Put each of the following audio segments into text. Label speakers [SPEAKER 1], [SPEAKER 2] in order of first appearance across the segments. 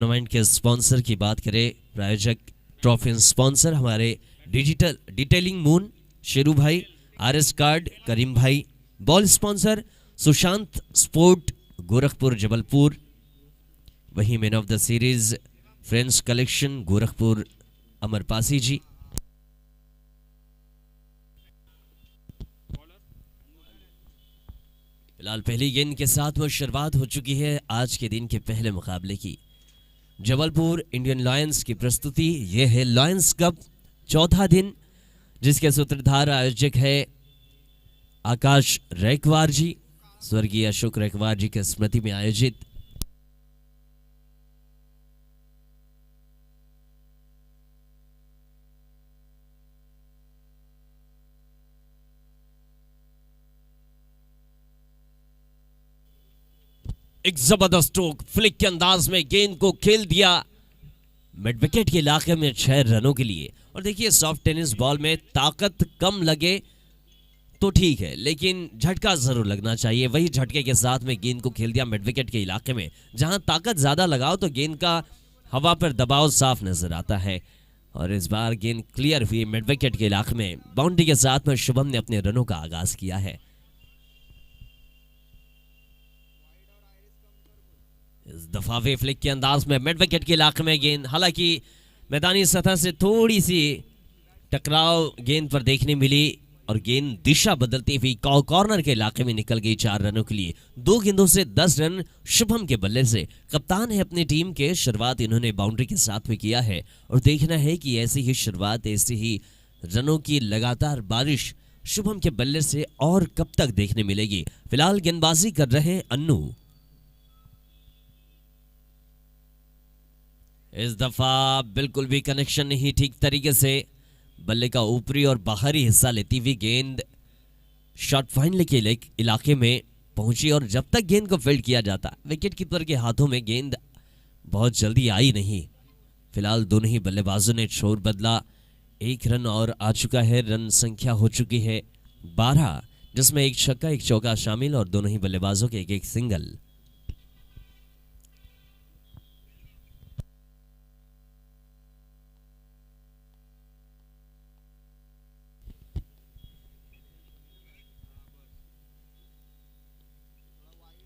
[SPEAKER 1] Tournament के sponsor की बात करें, प्रायोजक ट्रॉफी स्पॉन्सर हमारे डिजिटल डिटेलिंग मून शेरू भाई, आरएस कार्ड करीम भाई, ball sponsor Sushant sport Gorakhpur Jabalpur, वही man of the series friends collection Gorakhpur Amarpasi ji. फिलहाल पहली गेंद के साथ वो शुरुआत हो चुकी है आज के दिन के पहले मुकाबले की। जबलपुर इंडियन लायंस की प्रस्तुति यह है लायंस कप चौथा दिन, जिसके सूत्रधार आयोजक है आकाश रैकवार जी, स्वर्गीय अशोक रैकवार जी की स्मृति में आयोजित। एक जबरदस्त स्ट्रोक फ्लिक के अंदाज में गेंद को खेल दिया मिड विकेट के इलाके में 6 रनों के लिए। और देखिए सॉफ्ट टेनिस बॉल में ताकत कम लगे तो ठीक है, लेकिन झटका जरूर लगना चाहिए। वही झटके के साथ में गेंद को खेल दिया मिड विकेट के इलाके में, जहां ताकत ज्यादा लगाओ तो गेंद का हवा पर दबाव साफ नजर आता है। और इस बार गेंद क्लियर हुई मिड विकेट के इलाके में, बाउंड्री के साथ में शुभम ने अपने रनों का आगाज किया है। इस दफा वे फ्लिक के अंदाज में मिड विकेट के इलाके में गेंद, हालांकि मैदानी सतह से थोड़ी सी टकराव गेंद पर देखने मिली और गेंद दिशा बदलती हुई कॉर्नर के इलाके में निकल गई 4 रनों के लिए। 2 गेंदों से 10 रन शुभम के बल्ले से। कप्तान है अपनी टीम के, शुरुआत इन्होंने बाउंड्री के साथ में किया है और देखना है कि ऐसी ही शुरुआत, ऐसी ही रनों की लगातार बारिश शुभम के बल्ले से और कब तक देखने मिलेगी। फिलहाल गेंदबाजी कर रहे हैं अन्नू। इस दफा बिल्कुल भी कनेक्शन नहीं ठीक तरीके से, बल्ले का ऊपरी और बाहरी हिस्सा लेती हुई गेंद शॉट फाइनल के इलाके में पहुंची और जब तक गेंद को फील्ड किया जाता विकेट कीपर के हाथों में गेंद बहुत जल्दी आई नहीं। फिलहाल दोनों ही बल्लेबाजों ने छोर बदला, 1 रन और आ चुका है। रन संख्या हो चुकी है 12, जिसमें 1 छक्का 1 चौका शामिल और दोनों ही बल्लेबाजों के 1-1 सिंगल।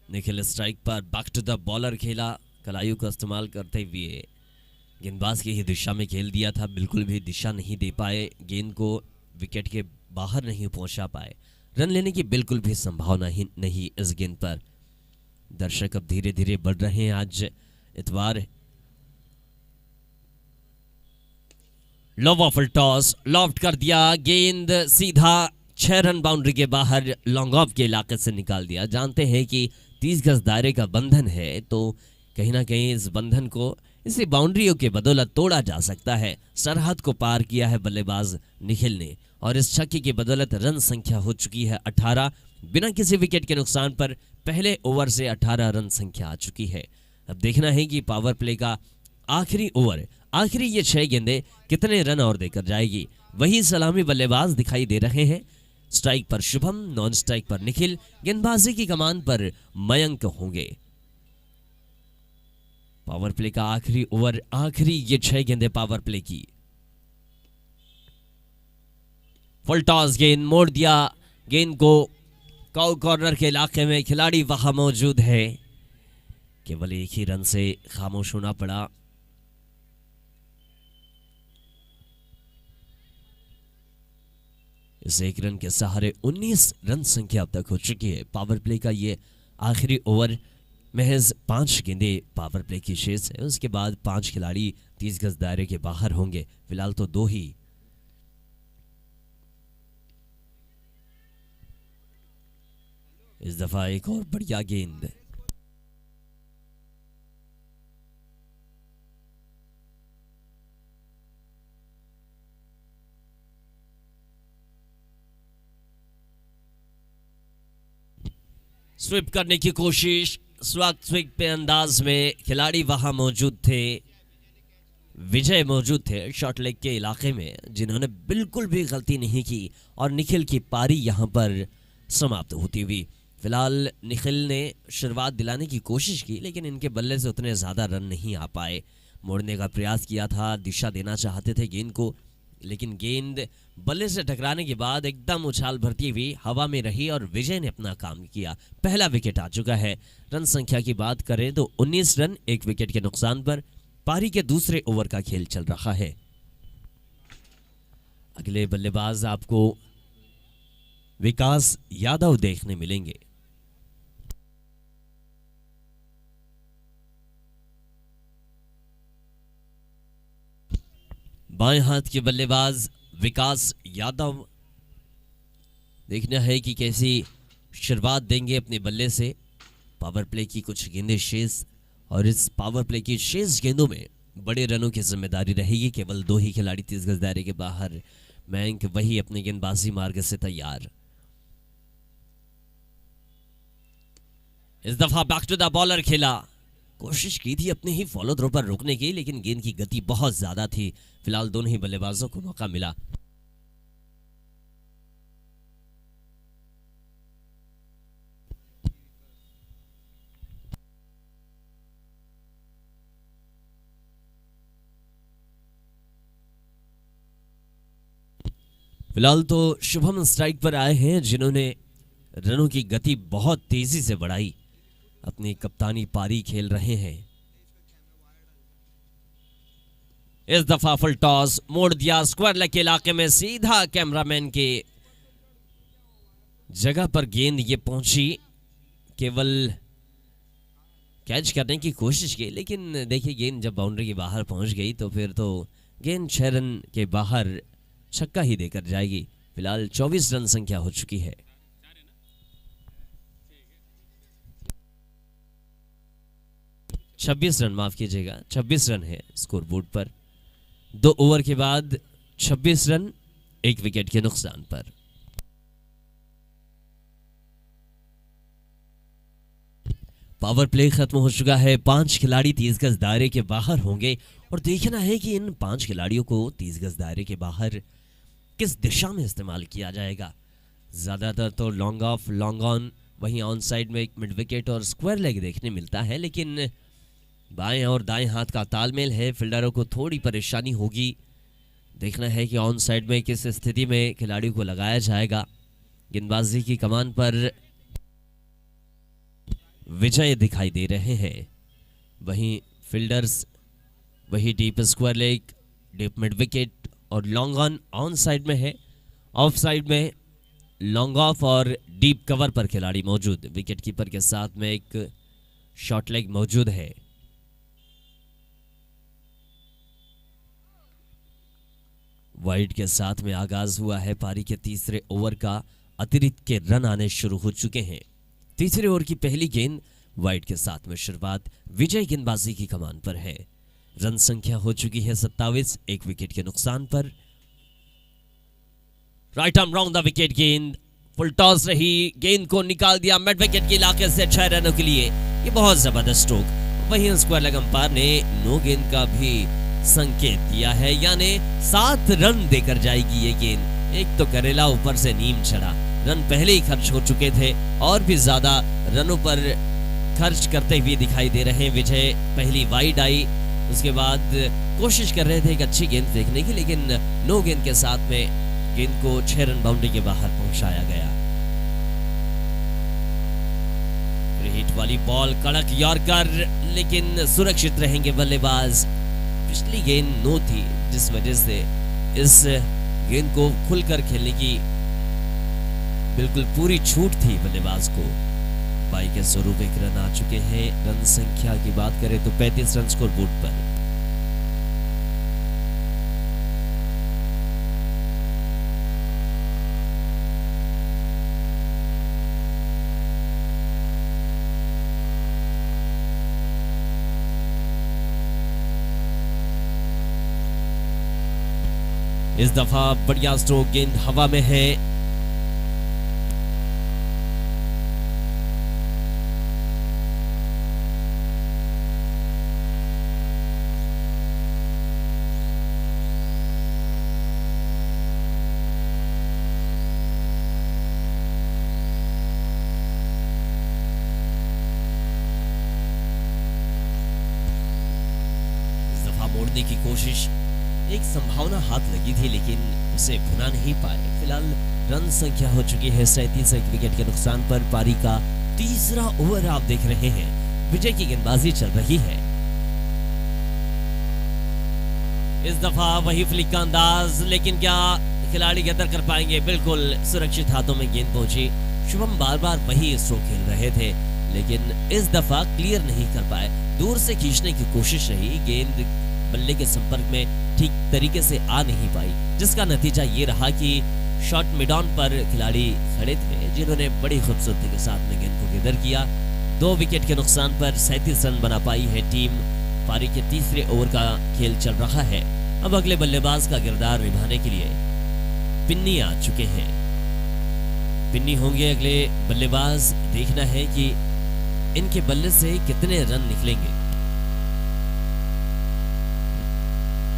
[SPEAKER 1] निखिल स्ट्राइक पर बैक टू द बॉलर खेला, कलायु का इस्तेमाल करते हुए गेंदबाज की ही दिशा में खेल दिया था। बिल्कुल भी दिशा नहीं दे पाए, गेंद को विकेट के बाहर नहीं पहुंचा पाए। रन लेने की बिल्कुल भी संभावना ही नहीं इस गेंद पर। दर्शक अब धीरे धीरे बढ़ रहे हैं। आज इतवार, लो फुल टॉस लॉफ्ट कर दिया, गेंद सीधा 6 रन बाउंड्री के बाहर लॉन्ग ऑफ के इलाके से निकाल दिया। जानते हैं कि 30 गज दायरे का बंधन है, तो कहीं ना कहीं इस बंधन को इसी बाउंड्रियों के बदौलत तोड़ा जा सकता है। सरहद को पार किया है बल्लेबाज निखिल ने और इस छक्के की बदौलत रन संख्या हो चुकी है 18। बिना किसी विकेट के नुकसान पर पहले ओवर से 18 रन संख्या आ चुकी है। अब देखना है कि पावर प्ले का आखिरी ओवर, आखिरी ये 6 गेंदें कितने रन और देकर जाएगी। वही सलामी बल्लेबाज दिखाई दे रहे हैं। स्ट्राइक पर शुभम, नॉन स्ट्राइक पर निखिल, गेंदबाजी की कमान पर मयंक होंगे। पावर प्ले का आखिरी ओवर, आखिरी ये 6 गेंदें पावर प्ले की। फुल टॉस गेंद मोड़ दिया, गेंद को कॉर्नर के इलाके में, खिलाड़ी वहां मौजूद है, केवल 1 ही रन से खामोश होना पड़ा। इस 1 रन के सहारे 19 रन संख्या अब तक हो चुकी है। पावर प्ले का ये आखिरी ओवर, महज 5 गेंदें पावर प्ले की शेष है। उसके बाद 5 खिलाड़ी 30 गज दायरे के बाहर होंगे। फिलहाल तो 2 ही। इस दफा एक और बढ़िया गेंद, स्वीप करने की कोशिश, स्वीप पे अंदाज में खिलाड़ी वहां मौजूद थे, विजय मौजूद थे शॉर्ट लेग के इलाके में, जिन्होंने बिल्कुल भी गलती नहीं की और निखिल की पारी यहां पर समाप्त होती हुई। फिलहाल निखिल ने शुरुआत दिलाने की कोशिश की, लेकिन इनके बल्ले से उतने ज़्यादा रन नहीं आ पाए। मोड़ने का प्रयास किया था, दिशा देना चाहते थे गेंद को, लेकिन गेंद बल्ले से टकराने के बाद एकदम उछाल भरती हुई हवा में रही और विजय ने अपना काम किया। पहला विकेट आ चुका है। रन संख्या की बात करें तो 19 रन 1 विकेट के नुकसान पर पारी के दूसरे ओवर का खेल चल रहा है। अगले बल्लेबाज आपको विकास यादव देखने मिलेंगे। बाएं हाथ के बल्लेबाज विकास यादव, देखना है कि कैसी शुरुआत देंगे अपने बल्ले से। पावर प्ले की कुछ गेंदें शेष, और इस पावर प्ले की शेष गेंदों में बड़े रनों की जिम्मेदारी रहेगी। केवल 2 ही खिलाड़ी 30 गज दायरे के बाहर, मयंक वही अपनी गेंदबाजी मार्ग से तैयार। इस दफा बैक टू द बॉलर खेला, कोशिश की थी अपने ही फॉलो थ्रो पर रोकने की, लेकिन गेंद की गति बहुत ज्यादा थी। फिलहाल दोनों ही बल्लेबाजों को मौका मिला। फिलहाल तो शुभम स्ट्राइक पर आए हैं, जिन्होंने रनों की गति बहुत तेजी से बढ़ाई। अपनी कप्तानी पारी खेल रहे हैं। इस दफा फुल टॉस मोड़ दिया, स्क्वायर लेग के इलाके में सीधा कैमरामैन के जगह पर गेंद ये पहुंची। केवल कैच करने की कोशिश की, लेकिन देखिए गेंद जब बाउंड्री के बाहर पहुंच गई तो फिर तो गेंद 6 रन के बाहर छक्का ही देकर जाएगी। फिलहाल 24 रन संख्या हो चुकी है। छब्बीस रन, माफ कीजिएगा, 26 रन है स्कोर बोर्ड पर। 2 ओवर के बाद 26 रन 1 विकेट के नुकसान पर। पावर प्ले खत्म हो चुका है। 5 खिलाड़ी 30 गज दायरे के बाहर होंगे, और देखना है कि इन 5 खिलाड़ियों को 30 गज दायरे के बाहर किस दिशा में इस्तेमाल किया जाएगा। ज्यादातर तो लॉन्ग ऑफ, लॉन्ग ऑन, वहीं ऑन साइड में एक मिड विकेट और स्क्वायर लेग देखने मिलता है, लेकिन बाएं और दाएं हाथ का तालमेल है। फील्डरों को थोड़ी परेशानी होगी। देखना है कि ऑन साइड में किस स्थिति में खिलाड़ियों को लगाया जाएगा। गेंदबाजी की कमान पर विजय दिखाई दे रहे हैं। वहीं फील्डर्स वही deep square leg, deep mid wicket और लॉन्ग ऑन साइड में है। ऑफ साइड में लॉन्ग ऑफ और डीप कवर पर खिलाड़ी मौजूद। विकेट कीपर के साथ में एक शॉर्ट लेग मौजूद है। वाइड के साथ में आगाज हुआ है पारी के तीसरे ओवर का। अतिरिक्त के रन आने शुरू हो चुके हैं। तीसरे ओवर की पहली गेंद वाइड के साथ में शुरुआत विजय गेंदबाजी की कमान पर है। रन संख्या हो चुकी है 27, 1 विकेट के नुकसान पर। Right arm round the wicket गेंद, फुल टॉस रही, गेंद को निकाल दिया मिड विकेट के इलाके से 6 रनों के लिए। ये बहुत जबरदस्त स्ट्रोक। वहीं स्क्वायर लेग अंपायर ने नो गेंद का भी संकेत दिया है, यानी 7 रन देकर जाएगी ये गेंद। एक तो करेला ऊपर से नीम चढ़ा, रन पहले ही खर्च हो चुके थे और भी ज्यादा रनों पर खर्च करते हुए दिखाई दे रहे हैं। विजय पहली वाइड आई, उसके बाद कोशिश कर रहे थे एक अच्छी गेंद फेंकने की, लेकिन नो गेंद के साथ में गेंद को 6 रन बाउंड्री के बाहर पहुंचाया गया। हिट वाली बॉल, कड़क यॉर्कर, लेकिन सुरक्षित रहेंगे बल्लेबाज। पिछली गेंद नो थी, जिस वजह से इस गेंद को खुलकर खेलने की बिल्कुल पूरी छूट थी बल्लेबाज को। बाई के स्वरूप 1 रन आ चुके हैं। रन संख्या की बात करें तो 35 रन स्कोर बोर्ड पर। इस दफा बढ़िया स्ट्रोक, गेंद हवा में है। मोड़ने की कोशिश, एक संभावना हाथ लगी थी लेकिन उसे भुना नहीं पाए। फिलहाल रन संख्या हो चुकी है 37। एक विकेट के नुकसान पर पारी का तीसरा ओवर आप देख रहे हैं। विजय की गेंदबाजी चल रही है। इस दफा वही फ्लिक का अंदाज, लेकिन क्या खिलाड़ी गतर कर पाएंगे? बिल्कुल सुरक्षित हाथों में गेंद पहुंची। शुभम बार बार वही स्ट्रोक खेल रहे थे लेकिन इस दफा क्लियर नहीं कर पाए। दूर से खींचने की कोशिश रही, गेंद बल्ले के संपर्क में ठीक तरीके से आ नहीं पाई, जिसका नतीजा ये रहा कि शॉट मिड ऑन पर खिलाड़ी खड़े थे जिन्होंने बड़ी खूबसूरती के साथ में गेंद को गैदर किया। 2 विकेट के नुकसान पर 37 रन बना पाई है टीम। पारी के तीसरे ओवर का खेल चल रहा है। अब अगले बल्लेबाज का किरदार निभाने के लिए पिन्नी आ चुके हैं। पिन्नी होंगे अगले बल्लेबाज। देखना है कि इनके बल्ले से कितने रन निकलेंगे।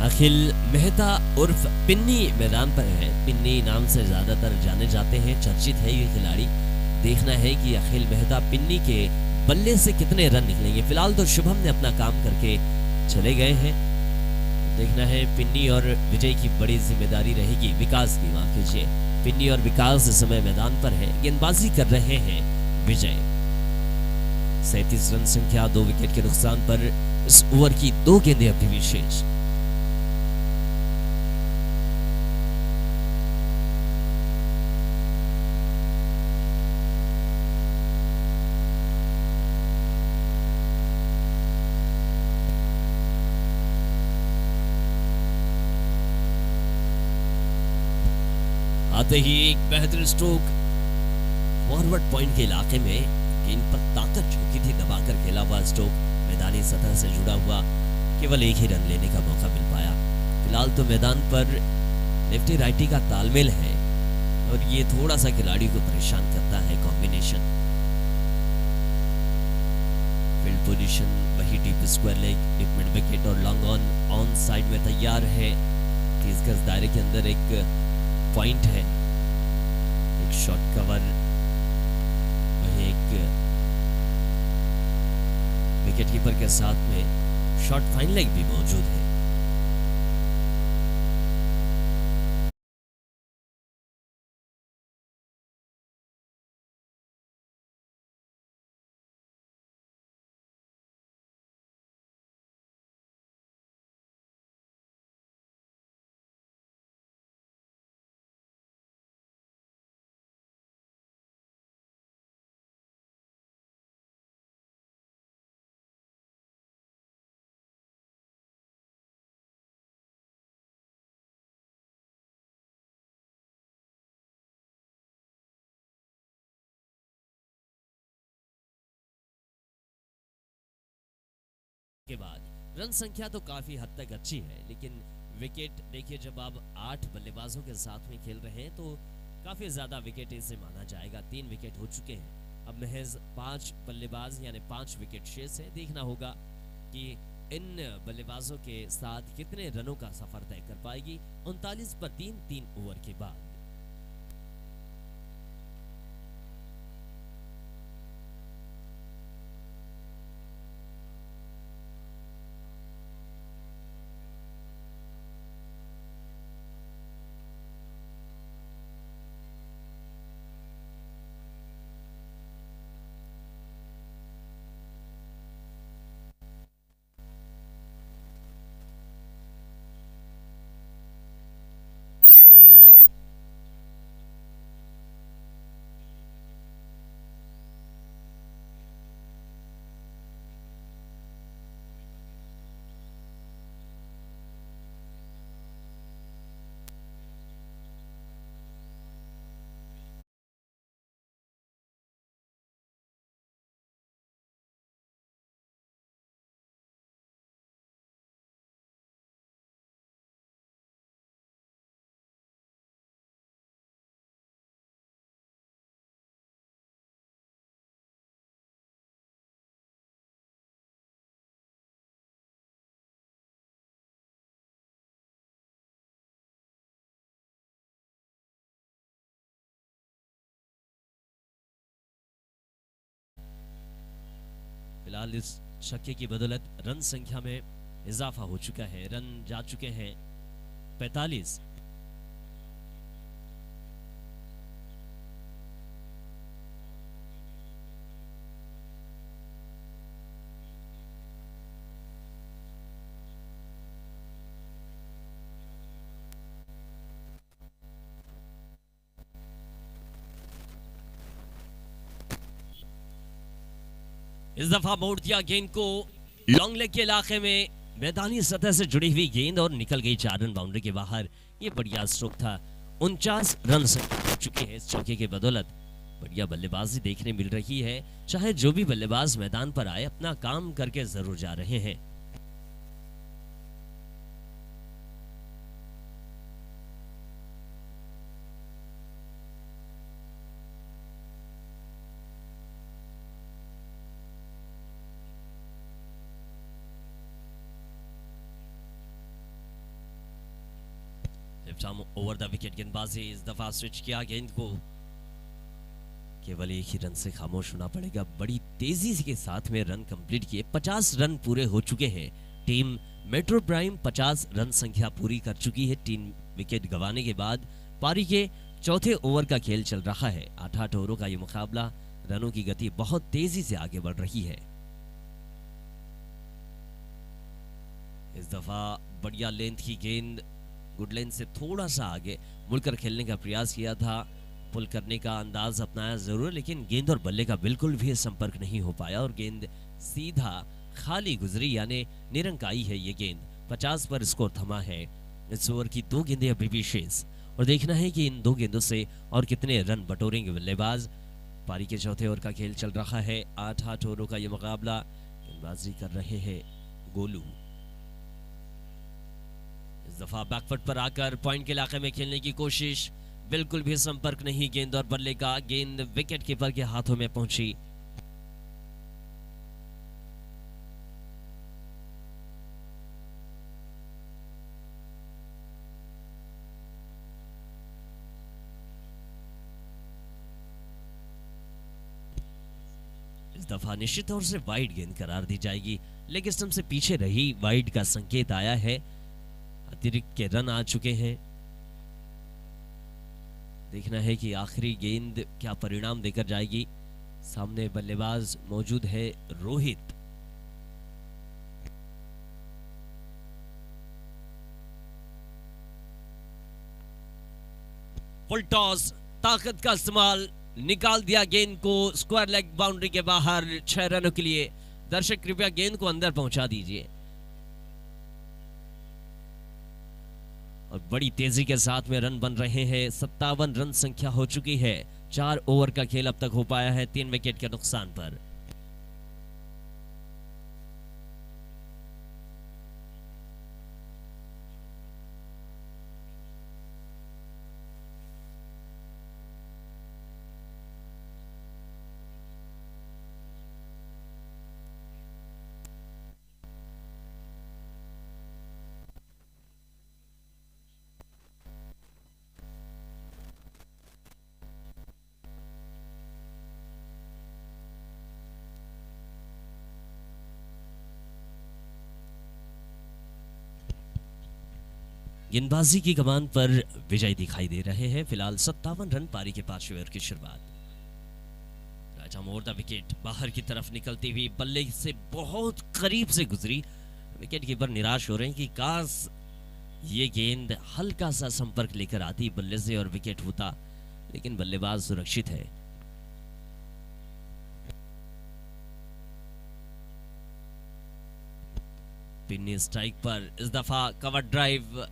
[SPEAKER 1] अखिल मेहता उर्फ पिन्नी मैदान पर है। पिन्नी नाम से ज्यादातर जाने जाते हैं, चर्चित है ये खिलाड़ी। देखना है कि अखिल मेहता पिन्नी के बल्ले से कितने रन निकलेंगे। फिलहाल तो शुभम ने अपना काम करके चले गए हैं। देखना है पिन्नी और विजय की बड़ी जिम्मेदारी रहेगी, विकास की, माफ कीजिए। पिन्नी और विकास इस समय मैदान पर है, गेंदबाजी कर रहे हैं विजय। 37 रन संख्या, 2 विकेट के नुकसान पर इस ओवर की 2 गेंदें अभी भी शेष। आते ही एक बेहतर स्ट्रोक फॉरवर्ड पॉइंट के इलाके में, गेंद पर ताकत झोंकी थी, दबाकर खेला हुआ स्ट्रोक मैदानी सतह से जुड़ा हुआ, केवल एक ही रन लेने का मौका मिल पाया। फिलहाल तो मैदान पर लेफ्टी राइटी का तालमेल है और ये थोड़ा सा खिलाड़ी को परेशान करता है कॉम्बिनेशन। फील्ड पोजीशन वही, deep square leg, deep mid wicket और लॉन्ग ऑन साइड में तैयार है। 30 गज दायरे के अंदर एक पॉइंट है, एक शॉट कवर, वही एक विकेट कीपर के साथ में शॉट फाइन लेग भी मौजूद है। के बाद रन संख्या तो काफी हद तक अच्छी है, लेकिन विकेट देखिए, जब आप 8 बल्लेबाजों के साथ में खेल रहे हैं तो काफी ज्यादा विकेट इसे माना जाएगा। 3 विकेट हो चुके हैं, अब महज 5 बल्लेबाज यानी 5 विकेट शेष है। देखना होगा कि इन बल्लेबाजों के साथ कितने रनों का सफर तय कर पाएगी 39 पर 3 ओवर के बाद। फिलहाल इस छक्के की बदौलत रन संख्या में इजाफा हो चुका है, रन जा चुके हैं 45। इस दफा मोड़ दिया गेंद को लॉन्ग लेग के इलाके में, मैदानी सतह से जुड़ी हुई गेंद और निकल गई 4 रन बाउंड्री के बाहर। ये बढ़िया स्ट्रोक था। 49 रन से हो चुके हैं इस चौके के बदौलत। बढ़िया बल्लेबाजी देखने मिल रही है, चाहे जो भी बल्लेबाज मैदान पर आए अपना काम करके जरूर जा रहे हैं। ओवर द विकेट गेंदबाजी, इस दफा स्विच किया गेंद को, केवल एक ही रन से खामोश होना पड़ेगा। बड़ी तेजी के साथ में रन कंप्लीट किए। 50 रन पूरे हो चुके हैं। टीम मेट्रो प्राइम 50 रन संख्या पूरी कर चुकी है 3 विकेट गंवाने के बाद। पारी के चौथे ओवर का खेल चल रहा है। 8-8 ओवरों का ये मुकाबला। रनों की गति बहुत तेजी से आगे बढ़ रही है। इस दफा बढ़िया लेंथ की गेंद, गुड लेंथ से थोड़ा सा आगे मुड़कर खेलने का प्रयास किया था। पुल करने का अंदाज अपनाया जरूर, लेकिन गेंद और बल्ले का बिल्कुल भी संपर्क नहीं हो पाया और गेंद सीधा खाली गुजरी, यानी निरंकाई है ये गेंद। 50 पर स्कोर थमा है। इस ओवर की 2 गेंदें अभी भी शेष और देखना है कि इन 2 गेंदों से और कितने रन बटोरेंगे बल्लेबाज। पारी के चौथे ओवर का खेल चल रहा है। 8-8 ओवरों का यह मुकाबला। गेंदबाजी कर रहे हैं गोलू। इस दफा बैकफुट पर आकर पॉइंट के इलाके में खेलने की कोशिश, बिल्कुल भी संपर्क नहीं गेंद और बल्ले का। गेंद विकेट कीपर के हाथों में पहुंची। इस दफा निश्चित तौर से वाइड गेंद करार दी जाएगी। लेग स्टंप से पीछे रही, वाइड का संकेत आया है। अतिरिक्त के रन आ चुके हैं। देखना है कि आखिरी गेंद क्या परिणाम देकर जाएगी। सामने बल्लेबाज मौजूद है रोहित। फुल टॉस, ताकत का इस्तेमाल, निकाल दिया गेंद को स्क्वायर लेग बाउंड्री के बाहर 6 रनों के लिए। दर्शक कृपया गेंद को अंदर पहुंचा दीजिए। और बड़ी तेजी के साथ में रन बन रहे हैं। 57 रन संख्या हो चुकी है। 4 ओवर का खेल अब तक हो पाया है 3 विकेट के नुकसान पर। गेंदबाजी की कमान पर विजय दिखाई दे रहे हैं। फिलहाल 57 रन पारी के 5वें ओवर की शुरुआत। राजा मोर द विकेट बाहर की तरफ निकलती हुई बल्ले से बहुत करीब से गुजरी। विकेट कीपर निराश हो रहे हैं कि काश ये गेंद हल्का सा संपर्क लेकर आती बल्ले से और विकेट होता, लेकिन बल्लेबाज सुरक्षित है। पिन्नी स्ट्राइक पर इस दफा कवर ड्राइव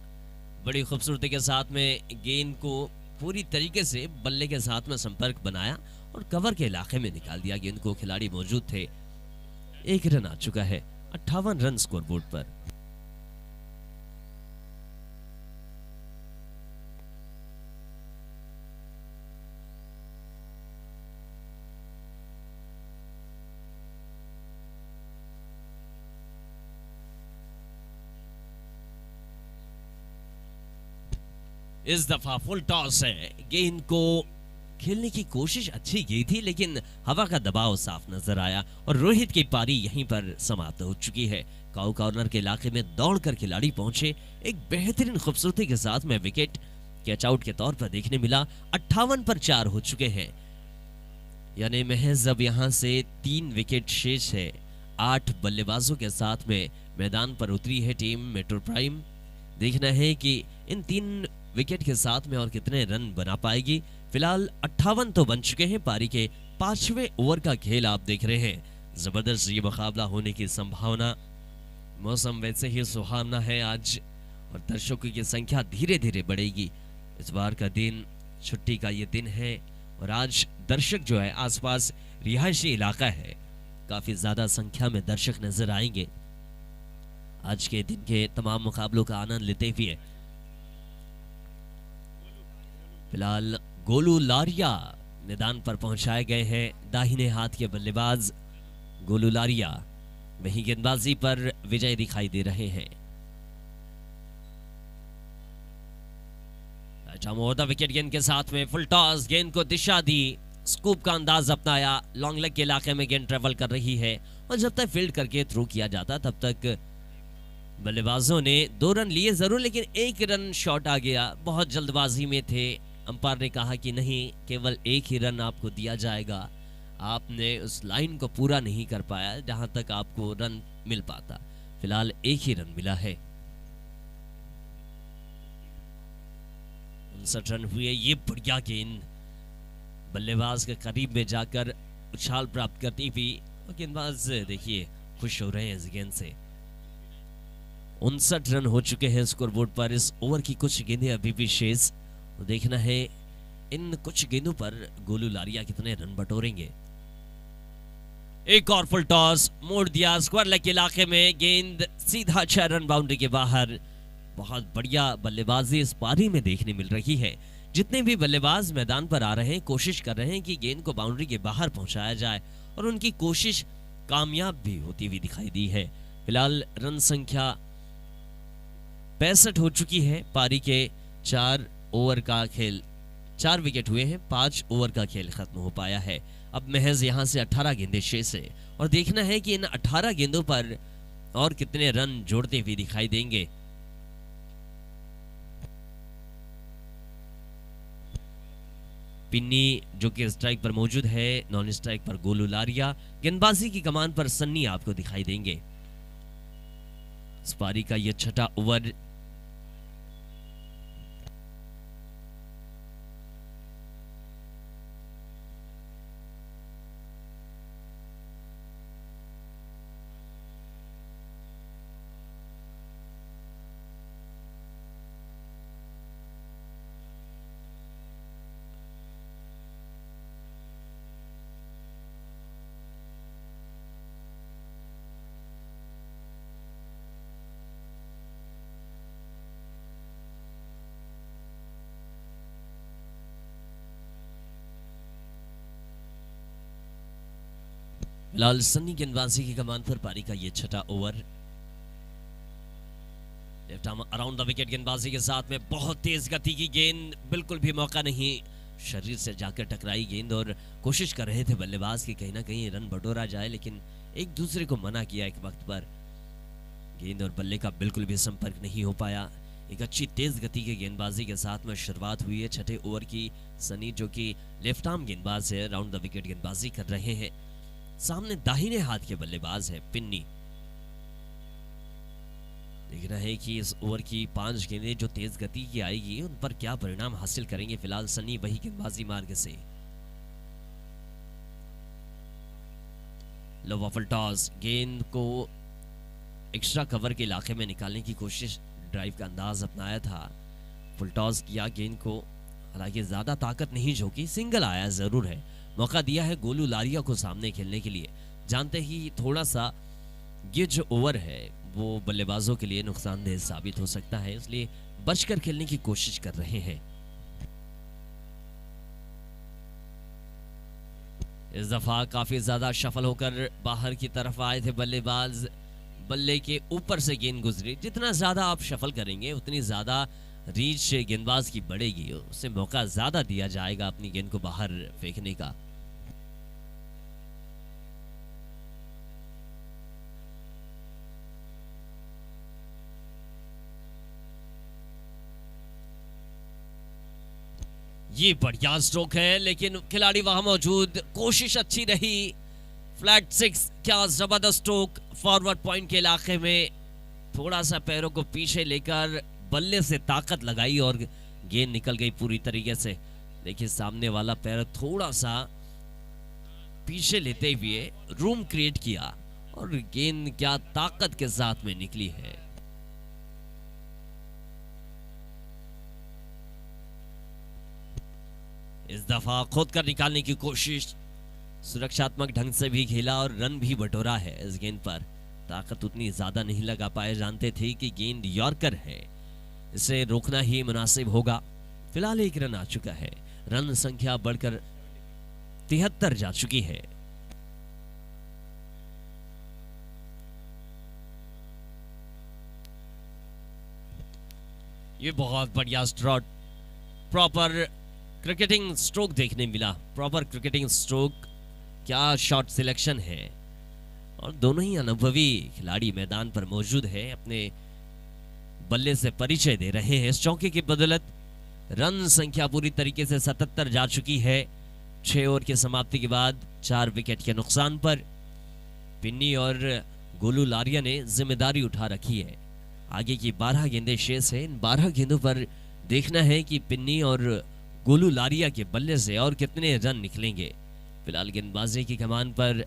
[SPEAKER 1] बड़ी खूबसूरती के साथ में गेंद को पूरी तरीके से बल्ले के साथ में संपर्क बनाया और कवर के इलाके में निकाल दिया गेंद को। खिलाड़ी मौजूद थे। 1 रन आ चुका है। 58 रन स्कोरबोर्ड पर। इस दफा फुल टॉस है। गेंद को खेलने की कोशिश अच्छी की थी, लेकिन हवा का दबाव साफ नजर आया और रोहित की पारी यहीं पर समाप्त हो चुकी है। काउ कॉर्नर के इलाके में दौड़कर खिलाड़ी पहुंचे, एक बेहतरीन खूबसूरती के साथ में विकेट कैच आउट के तौर पर देखने मिला। 58 पर 4 हो चुके हैं, यानी महज अब यहां से 3 विकेट शेष है। 8 बल्लेबाजों के साथ में मैदान पर उतरी है टीम मेट्रो प्राइम। देखना है कि इन 3 विकेट के साथ में और कितने रन बना पाएगी। फिलहाल 58 तो बन चुके हैं। पारी के 5वें ओवर का खेल आप देख रहे हैं। जबरदस्त ये मुकाबला होने की संभावना। मौसम वैसे ही सुहावना है आज और दर्शकों की संख्या धीरे धीरे बढ़ेगी। इस बार का दिन छुट्टी का ये दिन है और आज दर्शक जो है आसपास रिहायशी इलाका है, काफी ज्यादा संख्या में दर्शक नजर आएंगे। आज के दिन के तमाम मुकाबलों का आनंद लेते हुए फिलहाल गोलू लारिया मैदान पर पहुंचाए गए हैं। दाहिने हाथ के बल्लेबाज गोलू लारिया वही गेंदबाजी पर विजय दिखाई दे रहे हैं। विकेट गेंद के साथ में फुल टॉस, गेंद को दिशा दी, स्कूप का अंदाज अपनाया। लॉन्ग लेग के इलाके में गेंद ट्रेवल कर रही है और जब तक फील्ड करके थ्रो किया जाता तब तक बल्लेबाजों ने 2 रन लिए जरूर, लेकिन 1 रन शॉट आ गया। बहुत जल्दबाजी में थे। अंपायर ने कहा कि नहीं, केवल 1 ही रन आपको दिया जाएगा। आपने उस लाइन को पूरा नहीं कर पाया जहां तक आपको रन मिल पाता। फिलहाल 1 ही रन मिला है। 59 रन हुए। ये बढ़िया गेंद बल्लेबाज के करीब में जाकर उछाल प्राप्त करती हुई और गेंदबाज देखिए खुश हो रहे हैं इस गेंद से। 59 रन हो चुके हैं स्कोरबोर्ड पर। इस ओवर की कुछ गेंदें अभी भी शेष। तो देखना है इन कुछ गेंदों पर गोलू लारिया कितने रन बटोरेंगे। एक और फुल टॉस, मोड़ दिया स्क्वायर लेग के इलाके में, गेंद सीधा 6 रन बाउंड्री के बाहर। बहुत बढ़िया बल्लेबाजी इस पारी में देखने मिल रही है। जितने भी बल्लेबाज मैदान पर आ रहे हैं कोशिश कर रहे हैं कि गेंद को बाउंड्री के बाहर पहुंचाया जाए और उनकी कोशिश कामयाब भी होती हुई दिखाई दी है। फिलहाल रन संख्या 65 हो चुकी है। पारी के 4 ओवर का खेल, 4 विकेट हुए हैं, 5 ओवर का खेल खत्म हो पाया है। अब महज यहां से 18 गेंदें शेष है और देखना है कि इन 18 गेंदों पर और कितने रन जोड़ते हुए दिखाई देंगे। पिन्नी जो कि स्ट्राइक पर मौजूद है, नॉन स्ट्राइक पर गोलू लारिया, गेंदबाजी की कमान पर सन्नी आपको दिखाई देंगे। इस पारी का यह 6ठा ओवर। फिलहाल सन्नी गेंदबाजी की कमान पर पारी का ये 6ठा over. Left arm around the wicket गेंदबाजी के साथ में बहुत तेज गति की गेंद, बिल्कुल भी मौका नहीं, शरीर से जाकर टकराई गेंद और कोशिश कर रहे थे बल्लेबाज की कहीं ना कहीं रन बटोरा जाए, लेकिन एक दूसरे को मना किया एक वक्त पर। गेंद और बल्ले का बिल्कुल भी संपर्क नहीं हो पाया। एक अच्छी तेज गति की गेंदबाजी के साथ में शुरुआत हुई है 6ठे ओवर की। सनी जो कि लेफ्ट आर्म गेंदबाज है, राउंड द विकेट गेंदबाजी कर रहे हैं। सामने दाहिने हाथ के बल्लेबाज है पिन्नी। देख रहे हैं कि इस ओवर की 5 गेंदें जो तेज गति की आएगी उन पर क्या परिणाम हासिल करेंगे। फिलहाल सनी वही गेंदबाजी मार्ग से। लो फुल टॉस, गेंद को एक्स्ट्रा कवर के इलाके में निकालने की कोशिश, ड्राइव का अंदाज अपनाया था। फुल टॉस किया गेंद को, हालांकि ज्यादा ताकत नहीं झोंकी, सिंगल आया जरूर है। मौका दिया है गोलू लारिया को सामने खेलने के लिए। जानते ही थोड़ा सा ये जो ओवर है वो बल्लेबाजों के लिए नुकसानदेह साबित हो सकता है, इसलिए बचकर खेलने की कोशिश कर रहे हैं। इस दफा काफी ज्यादा शफल होकर बाहर की तरफ आए थे बल्लेबाज। बल्ले के ऊपर से गेंद गुजरी। जितना ज्यादा आप शफल करेंगे उतनी ज्यादा रीच गेंदबाज की बढ़ेगी, उसे मौका ज्यादा दिया जाएगा अपनी गेंद को बाहर फेंकने का। ये बढ़िया स्ट्रोक है, लेकिन खिलाड़ी वहां मौजूद, कोशिश अच्छी रही। फ्लैट 6, क्या जबरदस्त स्ट्रोक। फॉरवर्ड पॉइंट के इलाके में थोड़ा सा पैरों को पीछे लेकर बल्ले से ताकत लगाई और गेंद निकल गई पूरी तरीके से। देखिए सामने वाला पैर थोड़ा सा पीछे लेते हुए रूम क्रिएट किया और गेंद क्या ताकत के साथ में निकली है। इस दफा खुद कर निकालने की कोशिश, सुरक्षात्मक ढंग से भी खेला और रन भी बटोरा है। इस गेंद पर ताकत उतनी ज्यादा नहीं लगा पाए, जानते थे कि गेंद यॉर्कर है, इसे रोकना ही मुनासिब होगा। फिलहाल 1 रन आ चुका है, रन संख्या बढ़कर 73 जा चुकी है। ये बहुत बढ़िया स्ट्रोक, प्रॉपर क्रिकेटिंग स्ट्रोक देखने मिला। प्रॉपर क्रिकेटिंग स्ट्रोक, क्या शॉट सिलेक्शन है। और दोनों ही अनुभवी खिलाड़ी मैदान पर मौजूद है, अपने बल्ले से परिचय दे रहे हैं। इस चौके की बदौलत रन संख्या पूरी तरीके से 77 जा चुकी है। 6 ओवर की समाप्ति के बाद 4 विकेट के नुकसान पर पिन्नी और गोलू लारिया ने जिम्मेदारी उठा रखी है। आगे की 12 गेंदें शेष है। इन 12 गेंदों पर देखना है कि पिन्नी और गोलू लारिया के बल्ले से और कितने रन निकलेंगे। फिलहाल गेंदबाजी की कमान पर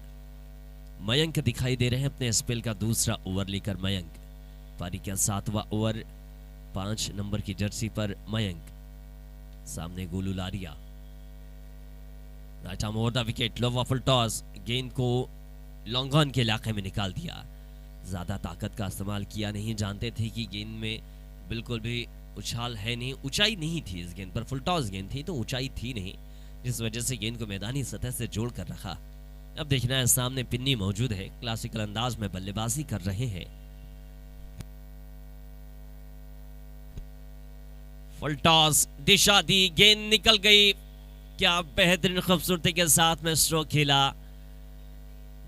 [SPEAKER 1] मयंक दिखाई दे रहे हैं, अपने स्पेल का दूसरा ओवर लेकर मयंक। पारी का 7वां ओवर, 5 नंबर की जर्सी पर मयंक, सामने Golu Lariya. Right arm over the wicket, low full toss, गेंद को लॉन्ग ऑन के इलाके में निकाल दिया। ज्यादा ताकत का इस्तेमाल किया नहीं, जानते थे कि गेंद में बिल्कुल भी उछाल है नहीं, ऊंचाई नहीं थी इस गेंद पर। फुल टॉस गेंद थी तो ऊंचाई थी नहीं, जिस वजह से गेंद को मैदानी सतह से जोड़ कर रखा। अब देखना है, सामने पिन्नी मौजूद है, क्लासिकल अंदाज में बल्लेबाजी कर रहे हैं। फुल टॉस, दिशा दी, गेंद निकल गई। क्या बेहतरीन खूबसूरती के साथ में स्ट्रोक खेला।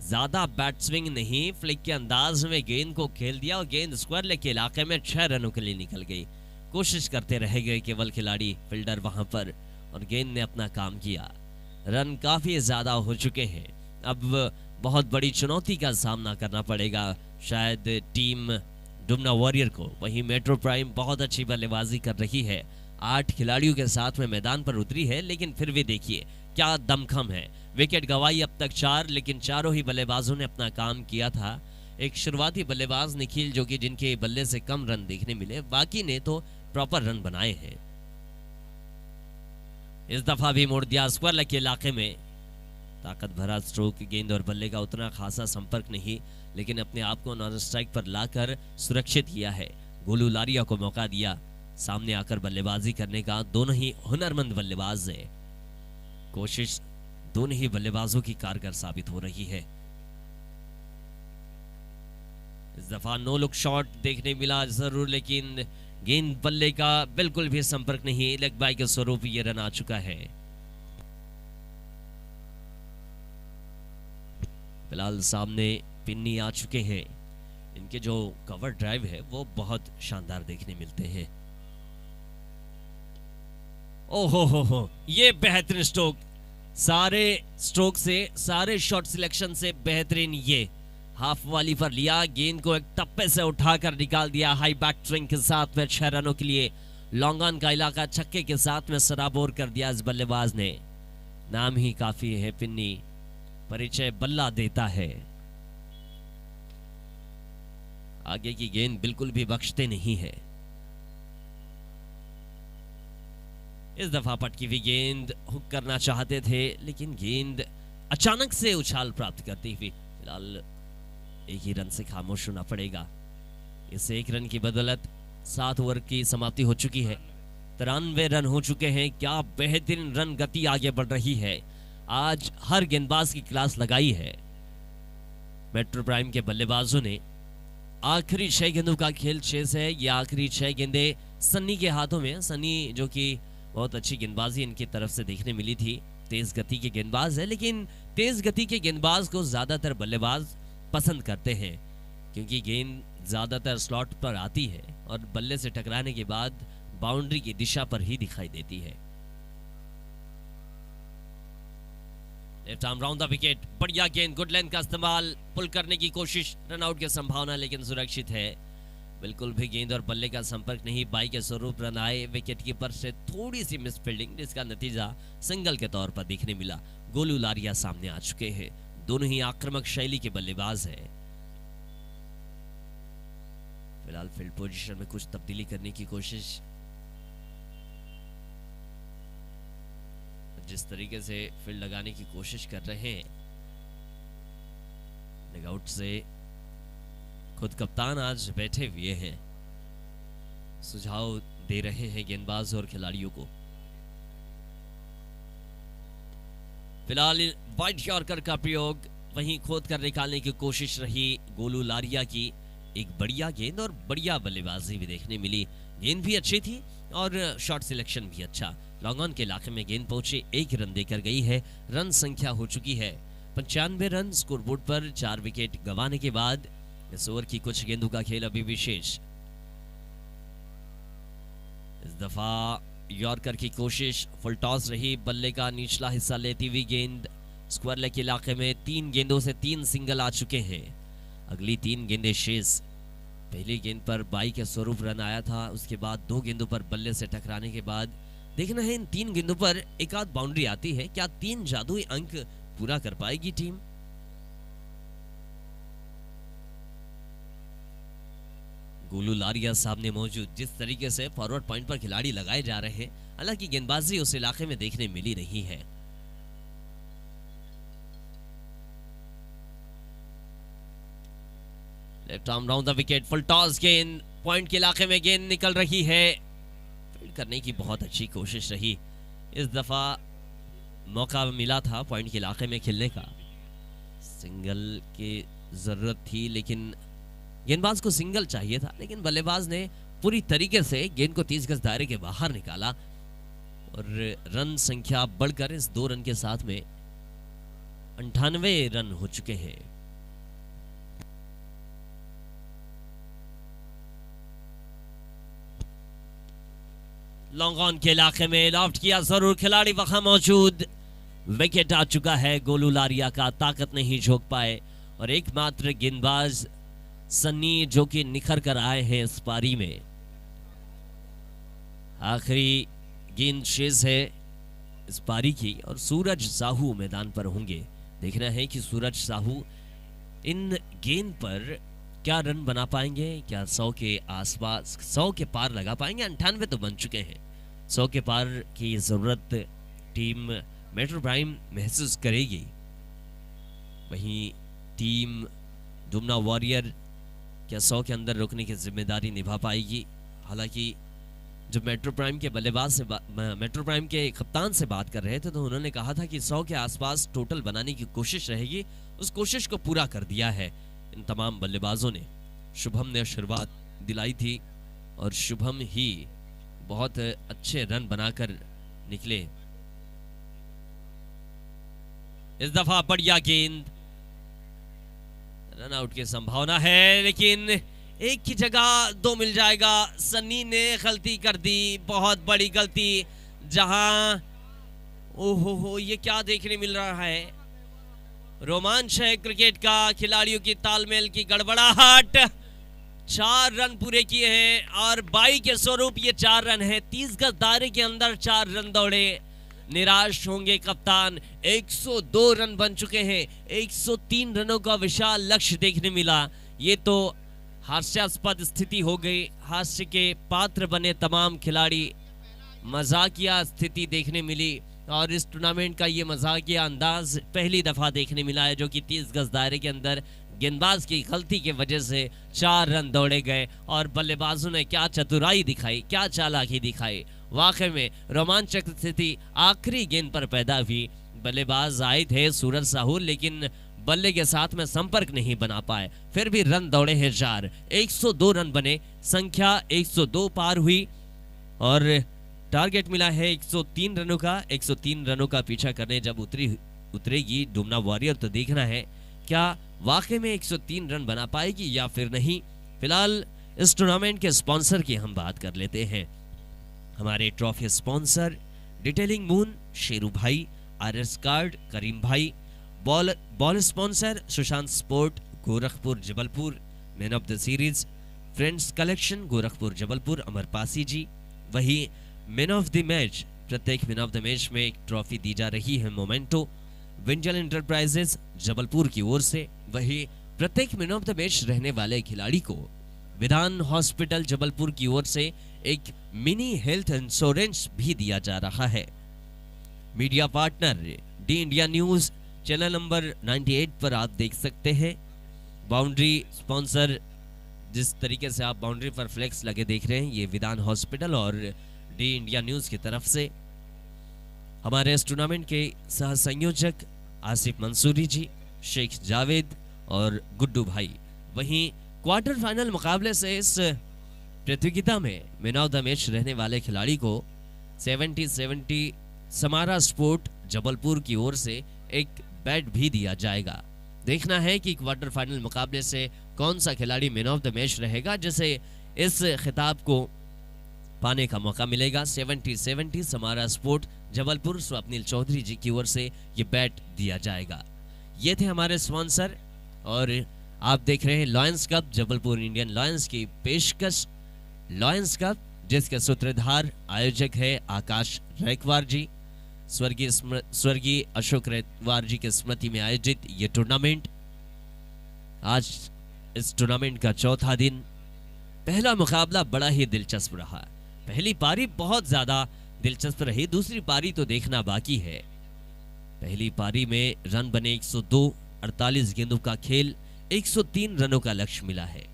[SPEAKER 1] ज्यादा बैट स्विंग नहीं, फ्लिक के अंदाज में गेंद को खेल दिया और गेंद स्क्वायर लेग के इलाके में 6 रनों के लिए निकल गई। कोशिश करते रह गए केवल खिलाड़ी, फील्डर वहां पर, और गेंद ने अपना काम किया। रन काफी ज्यादा हो चुके हैं। अब बहुत बड़ी चुनौती का सामना करना पड़ेगा शायद टीम डुमना वॉरियर को। वहीं मेट्रो प्राइम बहुत अच्छी बल्लेबाजी कर रही है, 8 खिलाड़ियों के साथ में मैदान पर उतरी है, लेकिन फिर भी देखिए क्या दमखम है। विकेट गवाई अब तक 4, लेकिन चारों ही बल्लेबाजों ने अपना काम किया था। एक शुरुआती बल्लेबाज निखिल, जो कि जिनके बल्ले से कम रन देखने मिले, बाकी ने तो प्रॉपर रन बनाए हैं। इस दफा भी मोड़ दिया स्क्वायर लेग के इलाके में। ताकत भरा स्ट्रोक, गेंद और बल्ले का उतना खासा संपर्क नहीं, लेकिन अपने आप को नॉन स्ट्राइक पर लाकर सुरक्षित किया है। गोलू लारिया को मौका दिया सामने आकर बल्लेबाजी करने का। दोनों ही हुनरमंद बल्लेबाज है, कोशिश दोनों ही बल्लेबाजों की कारगर साबित हो रही है। इस दफा नो लुक शॉट देखने मिला जरूर, लेकिन गेंद बल्ले का बिल्कुल भी संपर्क नहीं। लेग बाय के स्वरूप ये रन आ चुका है। फिलहाल सामने पिन्नी आ चुके हैं। इनके जो कवर ड्राइव है वो बहुत शानदार देखने मिलते हैं। ओहो हो, ये बेहतरीन स्ट्रोक, सारे स्ट्रोक से, सारे शॉट सिलेक्शन से बेहतरीन। ये हाफ वाली पर लिया, गेंद को एक टप्पे से उठाकर निकाल दिया हाई बैक स्विंग के साथ में 6 रनों के लिए। लॉन्ग ऑन का इलाका छक्के के साथ में सराबोर कर दिया इस बल्लेबाज ने। नाम ही काफी है, पिन्नी परिचय बल्ला देता है। आगे की गेंद बिल्कुल भी बख्शते नहीं है। इस दफा पटकी हुई गेंद हुक करना चाहते थे, लेकिन गेंद अचानक से उछाल प्राप्त करती हुई फिलहाल एक ही रन से खामोश होना पड़ेगा। इस 1 रन की बदौलत 7 ओवर की समाप्ति हो चुकी है। 93 रन हो चुके हैं। क्या बेहतरीन रन गति आगे बढ़ रही है। आज हर गेंदबाज की क्लास लगाई है मेट्रो प्राइम के बल्लेबाजों ने। आखिरी 6 गेंदों का खेल शेष है। ये आखिरी 6 गेंदें सन्नी के हाथों में। सन्नी जो कि बहुत अच्छी गेंदबाजी इनकी तरफ से देखने मिली थी, तेज गति के गेंदबाज है, लेकिन तेज गति के गेंदबाज को ज्यादातर बल्लेबाज पसंद करते हैं क्योंकि गेंद ज्यादातर स्लॉट पर आती है और बल्ले से टकराने के बाद बाउंड्री की दिशा पर ही दिखाई देती है। Left arm round the wicket, बढ़िया गेंद, गुड लेंथ का इस्तेमाल, पुल करने की कोशिश, रन आउट की संभावना लेकिन सुरक्षित है। बिल्कुल भी गेंद और बल्ले का संपर्क नहीं, बाई के स्वरूप रन आए। विकेट कीपर से थोड़ी सी मिस फील्डिंग जिसका नतीजा सिंगल के तौर पर देखने मिला। गोलू लारिया सामने आ चुके हैं, दोनों ही आक्रामक शैली के बल्लेबाज हैं। फिलहाल फील्ड पोजीशन में कुछ तब्दीली करने की कोशिश, जिस तरीके से फील्ड लगाने की कोशिश कर रहे हैं, डगआउट से खुद कप्तान आज बैठे हुए हैं, सुझाव दे रहे हैं गेंदबाज और खिलाड़ियों को। फिलहाल वाइड यॉर्कर का प्रयोग, वहीं खोद कर निकालने की कोशिश रही गोलू लारिया की। एक बढ़िया गेंद और बढ़िया बल्लेबाजी भी देखने मिली, गेंद भी अच्छी थी और शॉट सिलेक्शन भी अच्छा। लॉन्ग ऑन के इलाके में गेंद पहुंचे, 1 रन देकर गई है। रन संख्या हो चुकी है 95 रन। स्कोरबोर्ड पर 4 विकेट गंवाने के बाद इस ओवर की कुछ गेंदों का खेल अभी भी शेष। इस दफा यॉर्कर की कोशिश, फुल टॉस रही, बल्ले का निचला हिस्सा लेती हुई गेंद स्क्वायर लेग के इलाके में 3 गेंदों से 3 सिंगल आ चुके हैं। अगली 3 गेंदें शेष। पहली गेंद पर बाई के स्वरूप रन आया था, उसके बाद 2 गेंदों पर बल्ले से टकराने के बाद देखना है इन 3 गेंदों पर एक आध बाउंड्री आती है, क्या 3 जादुई अंक पूरा कर पाएगी टीम? गोलू लारिया सामने मौजूद, जिस तरीके से फॉरवर्ड पॉइंट पर खिलाड़ी लगाए जा रहे हैं, हालांकि गेंदबाजी उस इलाके में देखने मिली नहीं है। Left arm round the wicket, full toss गेंद, पॉइंट के इलाके में गेंद निकल रही है। फील्ड करने की बहुत अच्छी कोशिश रही, इस दफा मौका मिला था पॉइंट के इलाके में खेलने का, सिंगल की जरूरत थी लेकिन गेंदबाज को सिंगल चाहिए था, लेकिन बल्लेबाज ने पूरी तरीके से गेंद को 30 गज दायरे के बाहर निकाला और रन संख्या बढ़कर इस 2 रन के साथ में 98 रन हो चुके हैं। लॉन्ग ऑन के इलाके में लॉफ्ट किया जरूर, खिलाड़ी वहां मौजूद, विकेट आ चुका है गोलू लारिया का, ताकत नहीं झोंक पाए और एकमात्र गेंदबाज सन्नी जो कि निखर कर आए हैं इस पारी में। आखिरी गेंद शेष है इस पारी की और सूरज साहू मैदान पर होंगे। देखना है कि सूरज साहू इन गेंद पर क्या रन बना पाएंगे, क्या 100 के आसपास, 100 के पार लगा पाएंगे। 98 तो बन चुके हैं, 100 के पार की जरूरत टीम मेट्रो प्राइम महसूस करेगी। वहीं टीम डुमना वॉरियर क्या 100 के अंदर रुकने की जिम्मेदारी निभा पाएगी। हालांकि जब मेट्रो प्राइम के बल्लेबाज से मेट्रो प्राइम के कप्तान से बात कर रहे थे तो उन्होंने कहा था कि 100 के आसपास टोटल बनाने की कोशिश रहेगी, उस कोशिश को पूरा कर दिया है इन तमाम बल्लेबाजों ने। शुभम ने शुरुआत दिलाई थी और शुभम ही बहुत अच्छे रन बनाकर निकले। इस दफा बढ़िया गेंद, रन आउट की संभावना है लेकिन एक की जगह 2 मिल जाएगा। सन्नी ने गलती कर दी, बहुत बड़ी गलती, जहां ओहो ये क्या देखने मिल रहा है, रोमांच है क्रिकेट का, खिलाड़ियों की तालमेल की गड़बड़ाहट। 4 रन पूरे किए हैं और 22 के स्वरूप ये 4 रन है। 30 गज दायरे के अंदर 4 रन दौड़े, निराश होंगे कप्तान। 102 रन बन चुके हैं, 103 रनों का विशाल लक्ष्य देखने मिला। ये तो हास्यास्पद स्थिति हो गई, हास्य के पात्र बने तमाम खिलाड़ी, मजाकिया स्थिति देखने मिली और इस टूर्नामेंट का ये मजाकिया अंदाज पहली दफा देखने मिला है, जो कि 30 गज दायरे के अंदर गेंदबाज की गलती की वजह से 4 रन दौड़े गए और बल्लेबाजों ने क्या चतुराई दिखाई, क्या चालाकी दिखाई। वाकई में रोमांचक स्थिति आखिरी गेंद पर पैदा हुई। बल्लेबाज आए थे सूरज साहू, लेकिन बल्ले के साथ में संपर्क नहीं बना पाए, फिर भी रन दौड़े हैं 4। 102 रन बने, संख्या 102 पार हुई। और टारगेट मिला है 103 रनों का। 103 रनों का पीछा करने जब उतरेगी डुमना वॉरियर तो देखना है क्या वाकई में 103 रन बना पाएगी या फिर नहीं। फिलहाल इस टूर्नामेंट के स्पॉन्सर की हम बात कर लेते हैं। हमारे trophy sponsor detailing moon, Sheru भाई, आरएस कार्ड, करीम भाई। Ball sponsor Sushant sport, Gorakhpur Jabalpur. Man of the series friends collection, Gorakhpur Jabalpur, Amar Pasi ji. वही मैन ऑफ द मैच, प्रत्येक मैन ऑफ द मैच में एक ट्रॉफी दी जा रही है मोमेंटो, विंजल एंटरप्राइजेस जबलपुर की ओर से। वही प्रत्येक मैन ऑफ द मैच रहने वाले खिलाड़ी को विधान हॉस्पिटल जबलपुर की ओर से एक मिनी हेल्थ इंश्योरेंस भी दिया जा रहा है। Media partner D India news, channel number 98 पर आप देख सकते हैं। बाउंड्री स्पॉन्सर, जिस तरीके से आप बाउंड्री पर फ्लेक्स लगे देख रहे हैं, ये विधान हॉस्पिटल और डी इंडिया न्यूज की तरफ से। हमारे इस टूर्नामेंट के सह संयोजक आसिफ मंसूरी जी, शेख जावेद और गुड्डू भाई। वहीं क्वार्टर फाइनल मुकाबले से इस प्रतियोगिता में मैन ऑफ द मैच रहने वाले खिलाड़ी को 70-70 समारा स्पोर्ट जबलपुर की ओर से एक बैट भी दिया जाएगा। देखना है कि क्वार्टर फाइनल मुकाबले से कौन सा खिलाड़ी मैन ऑफ द मैच रहेगा, जिसे इस खिताब को पाने का मौका मिलेगा। 70-70 समारा स्पोर्ट जबलपुर स्वप्निल चौधरी जी की ओर से ये बैट दिया जाएगा। ये थे हमारे स्पॉन्सर और आप देख रहे हैं lions cup, Jabalpur Indian lions की पेशकश लॉयंस कप, जिसके सूत्रधार आयोजक है आकाश रैकवार जी। स्वर्गीय अशोक रैकवार जी के स्मृति में आयोजित ये टूर्नामेंट, आज इस टूर्नामेंट का चौथा दिन। पहला मुकाबला बड़ा ही दिलचस्प रहा। पहली पारी बहुत ज्यादा दिलचस्प रही, दूसरी पारी तो देखना बाकी है। पहली पारी में रन बने 102, 48 गेंदों का खेल, 103 रनों का लक्ष्य मिला है।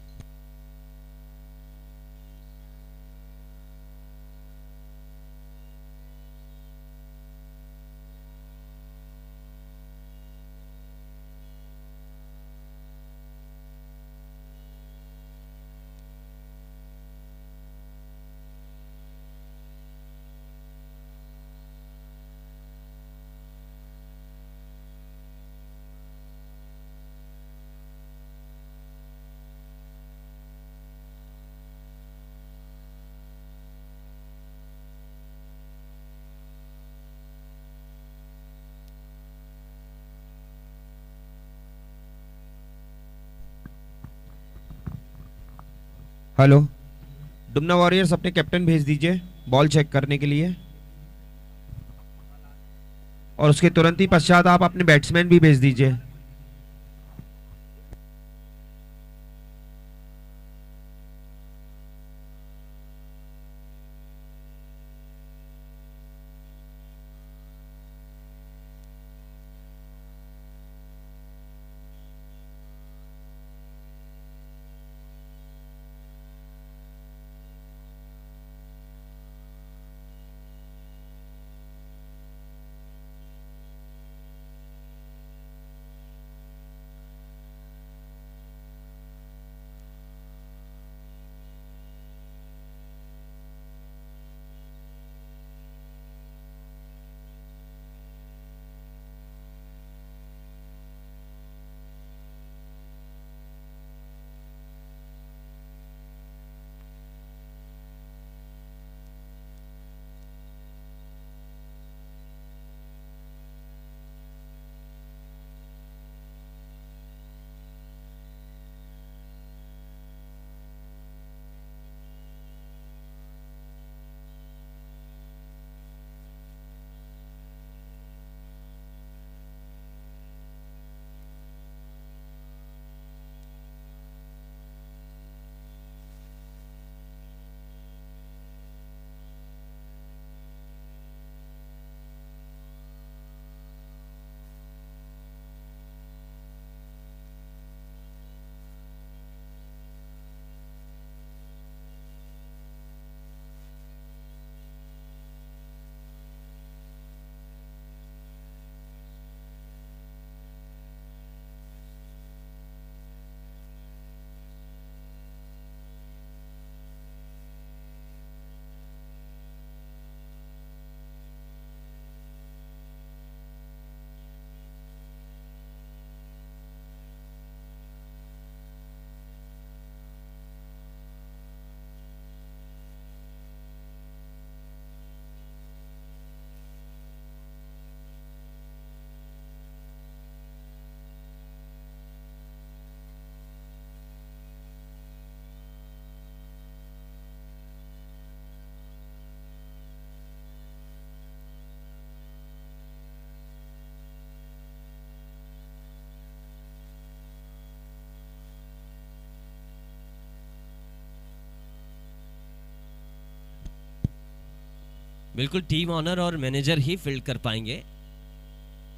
[SPEAKER 2] हेलो, डुमना वॉरियर्स अपने कैप्टन भेज दीजिए बॉल चेक करने के लिए, और उसके तुरंत ही पश्चात आप अपने बैट्समैन भी भेज दीजिए।
[SPEAKER 1] बिल्कुल टीम ऑनर और मैनेजर ही फील्ड कर पाएंगे,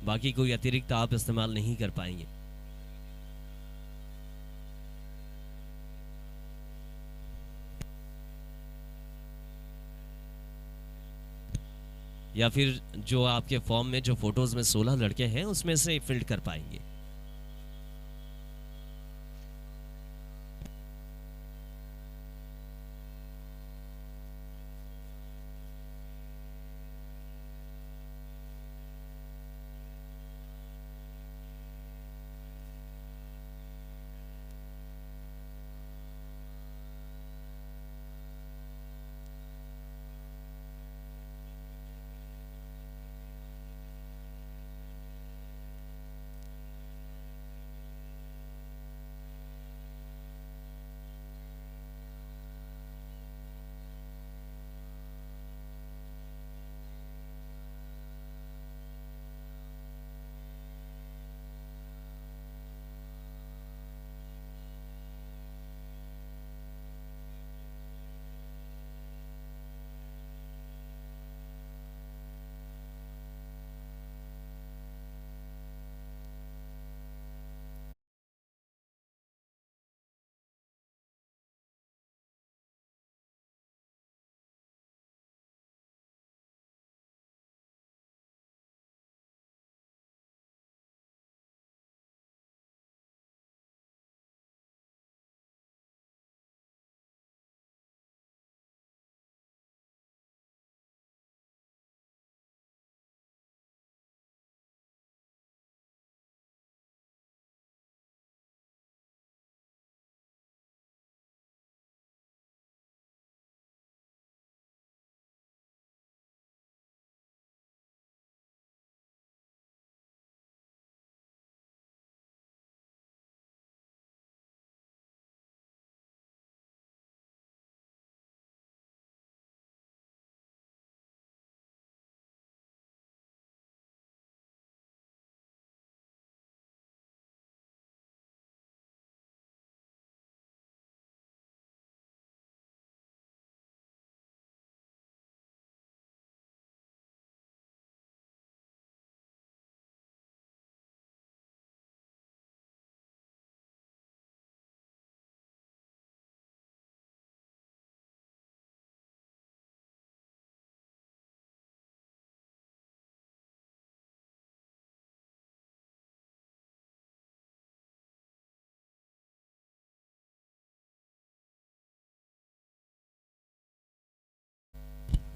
[SPEAKER 1] बाकी कोई अतिरिक्त आप इस्तेमाल नहीं कर पाएंगे। या फिर जो आपके फॉर्म में जो फोटोज में 16 लड़के हैं उसमें से फील्ड कर पाएंगे।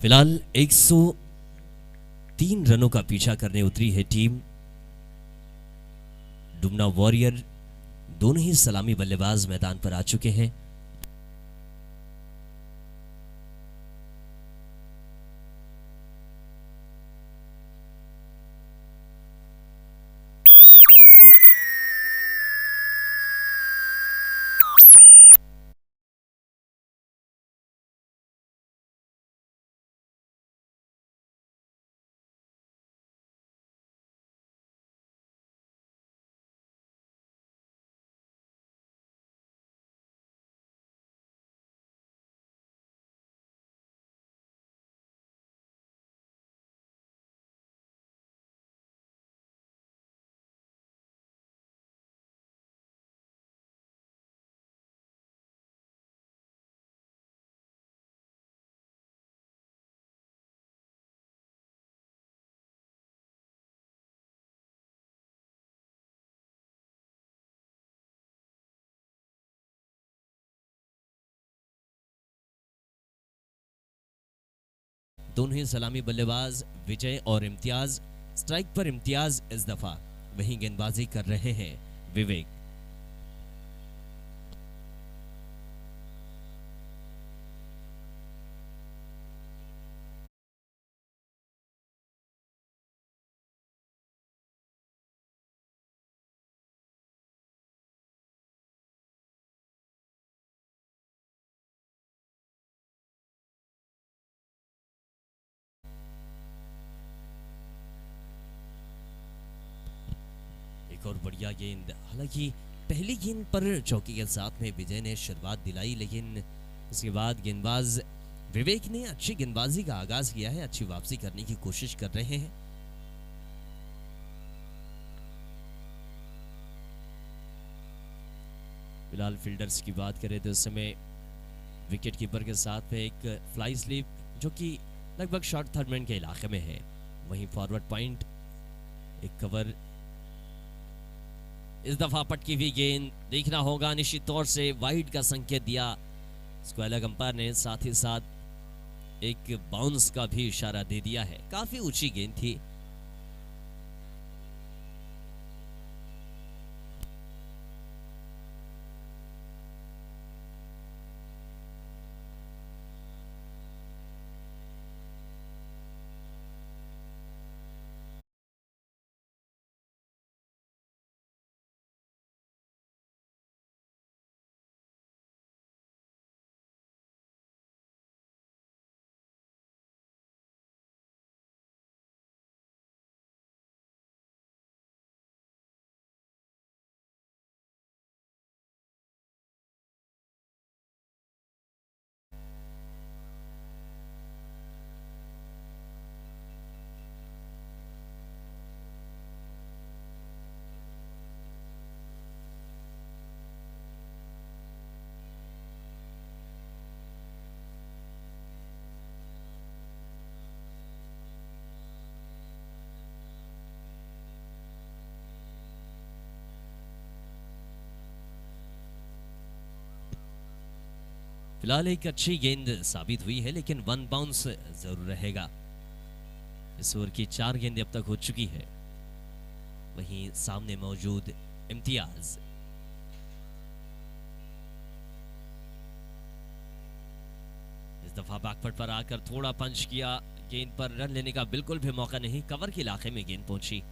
[SPEAKER 1] फिलहाल 103 रनों का पीछा करने उतरी है टीम डुमना वॉरियर। दोनों ही सलामी बल्लेबाज मैदान पर आ चुके हैं। दोनों ही सलामी बल्लेबाज विजय और इम्तियाज। स्ट्राइक पर इम्तियाज इस दफा, वहीं गेंदबाजी कर रहे हैं विवेक। एक और बढ़िया गेंद, हालांकि पहली गेंद पर चौकी के साथ में विजय ने शुरुआत दिलाई, लेकिन उसके बाद गेंदबाज विवेक ने अच्छी गेंदबाजी का आगाज किया है, अच्छी वापसी करने की कोशिश कर रहे हैं। फिलहाल फील्डर्स की बात करें तो इस समय विकेट कीपर के साथ में एक फ्लाई स्लीप जो कि लगभग शॉर्ट थर्ड मैन के इलाके में है। वहीं फॉरवर्ड पॉइंट एक कवर, इस दफा पटकी हुई गेंद, देखना होगा, निश्चित तौर से वाइड का संकेत दिया स्क्वायर अंपायर ने, साथ ही साथ एक बाउंस का भी इशारा दे दिया है। काफी ऊंची गेंद थी। फिलहाल एक अच्छी गेंद साबित हुई है, लेकिन वन बाउंस जरूर रहेगा। इस ओवर की 4 गेंदें अब तक हो चुकी है। वहीं सामने मौजूद इम्तियाज, इस दफा बैकफुट पर आकर थोड़ा पंच किया, गेंद पर रन लेने का बिल्कुल भी मौका नहीं, कवर के इलाके में गेंद पहुंची।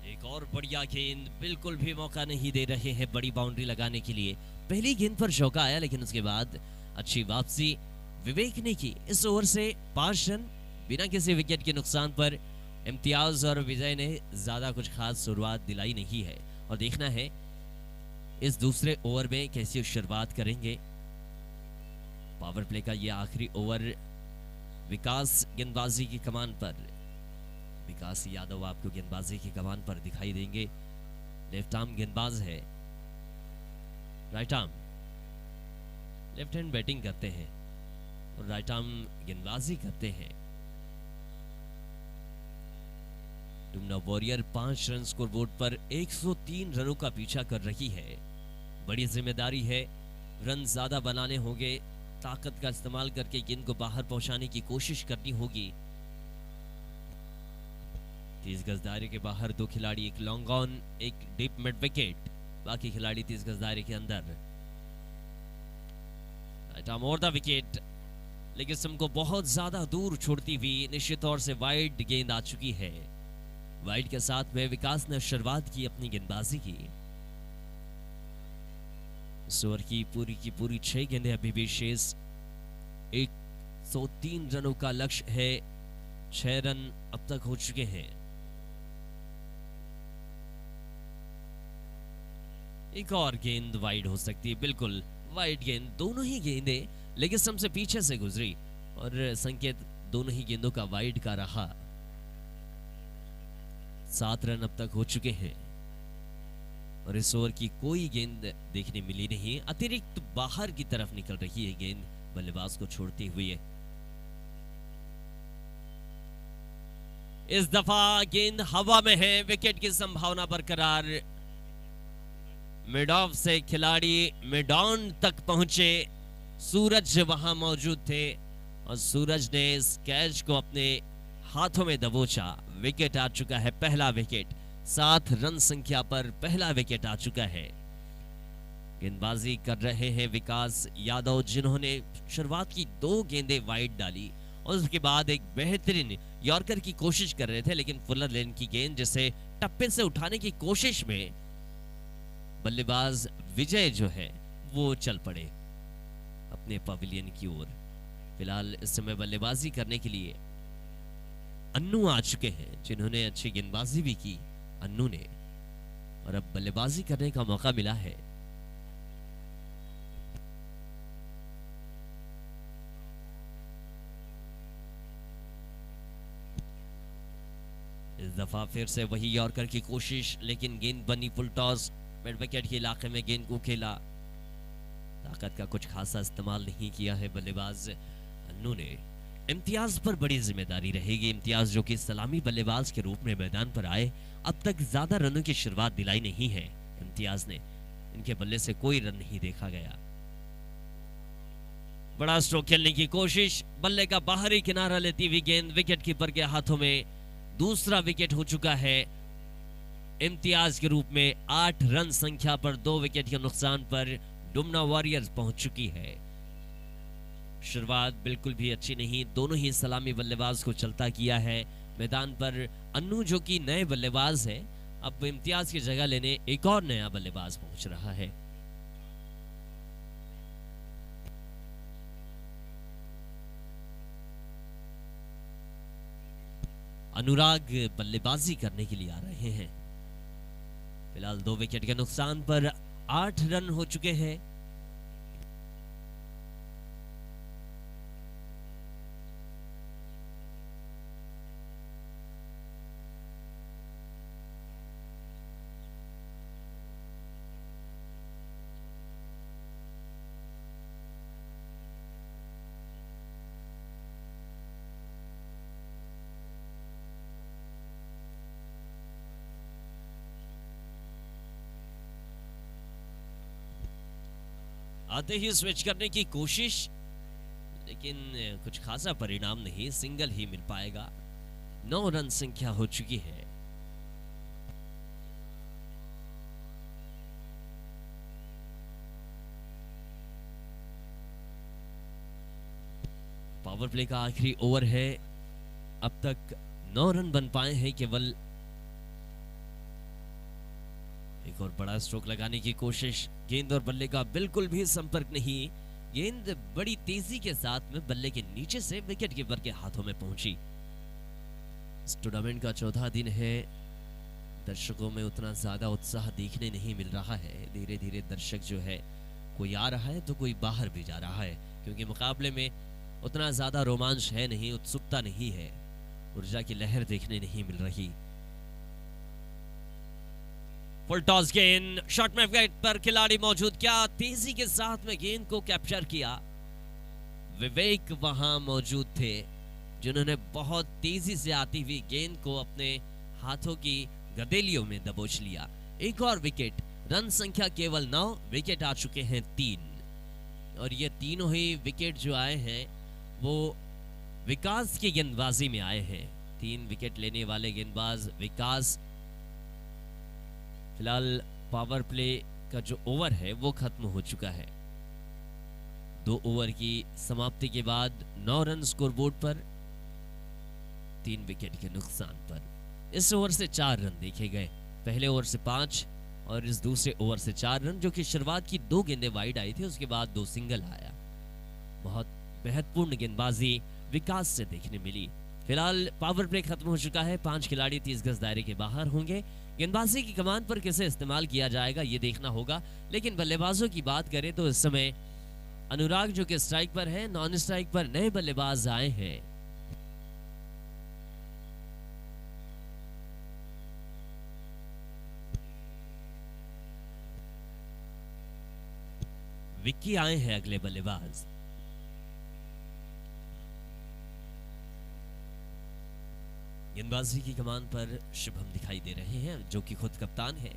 [SPEAKER 1] एक और बढ़िया गेंद, बिल्कुल भी मौका नहीं दे रहे हैं बड़ी बाउंड्री लगाने के लिए। पहली गेंद पर चौका आया, लेकिन उसके बाद अच्छी वापसी विवेक ने की। इस ओवर से 5 रन बिना किसी विकेट के नुकसान पर इम्तियाज और विजय ने ज्यादा कुछ खास शुरुआत दिलाई नहीं है। और देखना है इस दूसरे ओवर में कैसी शुरुआत करेंगे। पावर प्ले का यह आखिरी ओवर, विकास गेंदबाजी की कमान पर, विकास यादव आपको गेंदबाजी की कमान पर दिखाई देंगे। लेफ्ट आर्म गेंदबाज है, right arm, left hand batting करते हैं और राइट आर्म गेंदबाजी करते हैं। डुमना वॉरियर 5 रन स्कोरबोर्ड पर 103 रनों का पीछा कर रही है। बड़ी जिम्मेदारी है, रन ज्यादा बनाने होंगे, ताकत का इस्तेमाल करके गेंद को बाहर पहुंचाने की कोशिश करनी होगी। 30 गज दायरे के बाहर 2 खिलाड़ी, एक लॉन्ग ऑन, एक डीप मिड विकेट, बाकी खिलाड़ी 30 गज दायरे के अंदर। Right arm over the wicket, लेकिन स्टंप को बहुत ज्यादा दूर छोड़ती हुई निश्चित तौर से वाइड गेंद आ चुकी है। वाइड के साथ में विकास ने शुरुआत की अपनी गेंदबाजी की। इस ओवर की पूरी 6 गेंदें अभी भी शेष। 103 रनों का लक्ष्य है, 6 रन अब तक हो चुके हैं। एक और गेंद वाइड हो सकती है, बिल्कुल वाइड गेंद, दोनों ही गेंदें लेकिन स्टंप से पीछे से गुजरी और संकेत दोनों ही गेंदों का वाइड का रहा। 7 रन अब तक हो चुके हैं और इस ओवर की कोई गेंद देखने मिली नहीं। अतिरिक्त बाहर की तरफ निकल रही है गेंद, बल्लेबाज को छोड़ती हुई है। इस दफा गेंद हवा में है, विकेट की संभावना बरकरार। मिड ऑफ से खिलाड़ी मिड ऑन तक पहुंचे, सूरज वहां मौजूद थे और सूरज ने इस कैच को अपने हाथों में दबोचा। विकेट आ चुका है, पहला विकेट। 7 रन संख्या पर पहला विकेट आ चुका है। गेंदबाजी कर रहे हैं विकास यादव, जिन्होंने शुरुआत की 2 गेंदें वाइड डाली और उसके बाद एक बेहतरीन यॉर्कर की कोशिश कर रहे थे, लेकिन फुलर लेन की गेंद जिसे टप्पे से उठाने की कोशिश में बल्लेबाज विजय जो है वो चल पड़े अपने पवेलियन की ओर। फिलहाल इस समय बल्लेबाजी करने के लिए अन्नू आ चुके हैं, जिन्होंने अच्छी गेंदबाजी भी की अन्नू ने, और अब बल्लेबाजी करने का मौका मिला है। इस दफा फिर से वही यॉर्कर की कोशिश, लेकिन गेंद बनी फुल टॉस। मिड विकेट के इलाके में गेंद को खेला, ताकत का कुछ खासा इस्तेमाल नहीं किया है बल्लेबाज अन्नू ने। इम्तियाज पर बड़ी जिम्मेदारी रहेगी। इम्तियाज जो कि सलामी बल्लेबाज के रूप में मैदान पर आए, अब तक ज्यादा रनों की शुरुआत दिलाई नहीं है इम्तियाज ने। इनके बल्ले से कोई रन नहीं देखा गया। बड़ा स्ट्रोक खेलने की कोशिश, बल्ले का बाहरी किनारा लेती हुई गेंद विकेट कीपर के हाथों में। दूसरा विकेट हो चुका है इम्तियाज के रूप में। 8 रन संख्या पर 2 विकेट के नुकसान पर डुमना वॉरियर्स पहुंच चुकी है। शुरुआत बिल्कुल भी अच्छी नहीं, दोनों ही सलामी बल्लेबाज को चलता किया है। मैदान पर अन्नू जो कि नए बल्लेबाज है, अब इम्तियाज की जगह लेने एक और नया बल्लेबाज पहुंच रहा है। अनुराग बल्लेबाजी करने के लिए आ रहे हैं। फिलहाल 2 विकेट के नुकसान पर 8 रन हो चुके हैं। आते ही स्विच करने की कोशिश, लेकिन कुछ खासा परिणाम नहीं, सिंगल ही मिल पाएगा। 9 रन संख्या हो चुकी है। पावर प्ले का आखिरी ओवर है। अब तक 9 रन बन पाए हैं केवल। एक और बड़ा स्ट्रोक लगाने की कोशिश, गेंद और बल्ले का बिल्कुल भी संपर्क नहीं। गेंद बड़ी तेजी के साथ में बल्ले के नीचे से विकेट कीपर के हाथों में पहुंची। इस टूर्नामेंट का 14वां दिन है। दर्शकों में उतना ज्यादा उत्साह देखने नहीं मिल रहा है। धीरे धीरे दर्शक जो है, कोई आ रहा है तो कोई बाहर भी जा रहा है, क्योंकि मुकाबले में उतना ज्यादा रोमांच है नहीं, उत्सुकता नहीं है, ऊर्जा की लहर देखने नहीं मिल रही। फुल टॉस गेंद, शॉट में विकेट पर खिलाड़ी मौजूद, क्या तेजी के साथ में गेंद को कैप्चर किया। विवेक वहां मौजूद थे, जिन्होंने बहुत तेजी से आती हुई गेंद को अपने हाथों की गदेलियों में दबोच लिया। एक और विकेट, रन संख्या केवल 9, विकेट आ चुके हैं 3, और ये तीनों ही विकेट जो आए हैं वो विकास की गेंदबाजी में आए हैं। 3 विकेट लेने वाले गेंदबाज विकास। फिलहाल पावर प्ले का जो ओवर है वो खत्म हो चुका है। 2 ओवर की समाप्ति के बाद 9 रन स्कोरबोर्ड पर, 3 विकेट के नुकसान पर। इस ओवर से 4 रन देखे गए, पहले ओवर से 5 और इस दूसरे ओवर से 4 रन, जो कि शुरुआत की 2 गेंदें वाइड आई थी, उसके बाद 2 सिंगल आया। बहुत महत्वपूर्ण गेंदबाजी विकास से देखने मिली। फिलहाल पावर प्ले खत्म हो चुका है। 5 खिलाड़ी 30 गज दायरे के बाहर होंगे। गेंदबाजी की कमान पर किसे इस्तेमाल किया जाएगा ये देखना होगा। लेकिन बल्लेबाजों की बात करें तो इस समय अनुराग जो कि स्ट्राइक पर है, नॉन स्ट्राइक पर नए बल्लेबाज आए हैं। विक्की आए हैं अगले बल्लेबाज। गेंदबाजी की कमान पर शुभम दिखाई दे रहे हैं, जो कि खुद कप्तान है,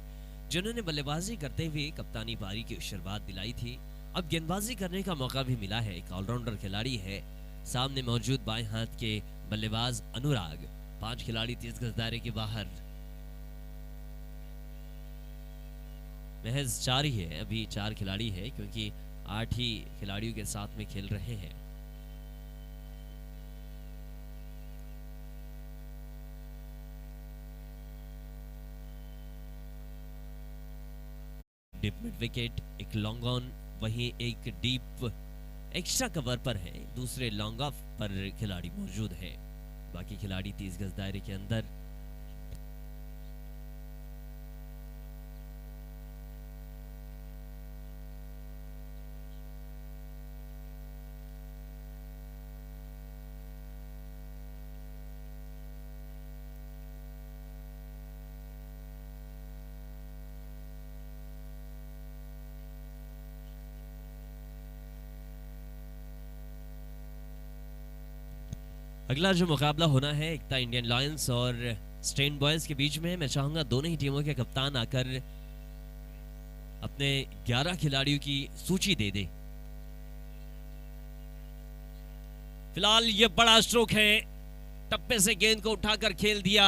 [SPEAKER 1] जिन्होंने बल्लेबाजी करते हुए कप्तानी पारी की शुरुआत दिलाई थी। अब गेंदबाजी करने का मौका भी मिला है। एक ऑलराउंडर खिलाड़ी है। सामने मौजूद बाएं हाथ के बल्लेबाज अनुराग। 5 खिलाड़ी 30 गज दायरे के बाहर, महज 4 ही है, अभी 4 खिलाड़ी है, क्योंकि 8 ही खिलाड़ियों के साथ में खेल रहे हैं। डीप मिड विकेट, एक लॉन्ग ऑन, वहीं एक डीप एक्स्ट्रा कवर पर है, दूसरे लॉन्ग ऑफ पर खिलाड़ी मौजूद है। बाकी खिलाड़ी 30 गज दायरे के अंदर। अगला जो मुकाबला होना है एकता इंडियन लॉयंस और स्ट्रेन बॉयज के बीच में, मैं चाहूंगा दोनों ही टीमों के कप्तान आकर अपने 11 खिलाड़ियों की सूची दे दे। फिलहाल ये बड़ा स्ट्रोक है, टप्पे से गेंद को उठाकर खेल दिया,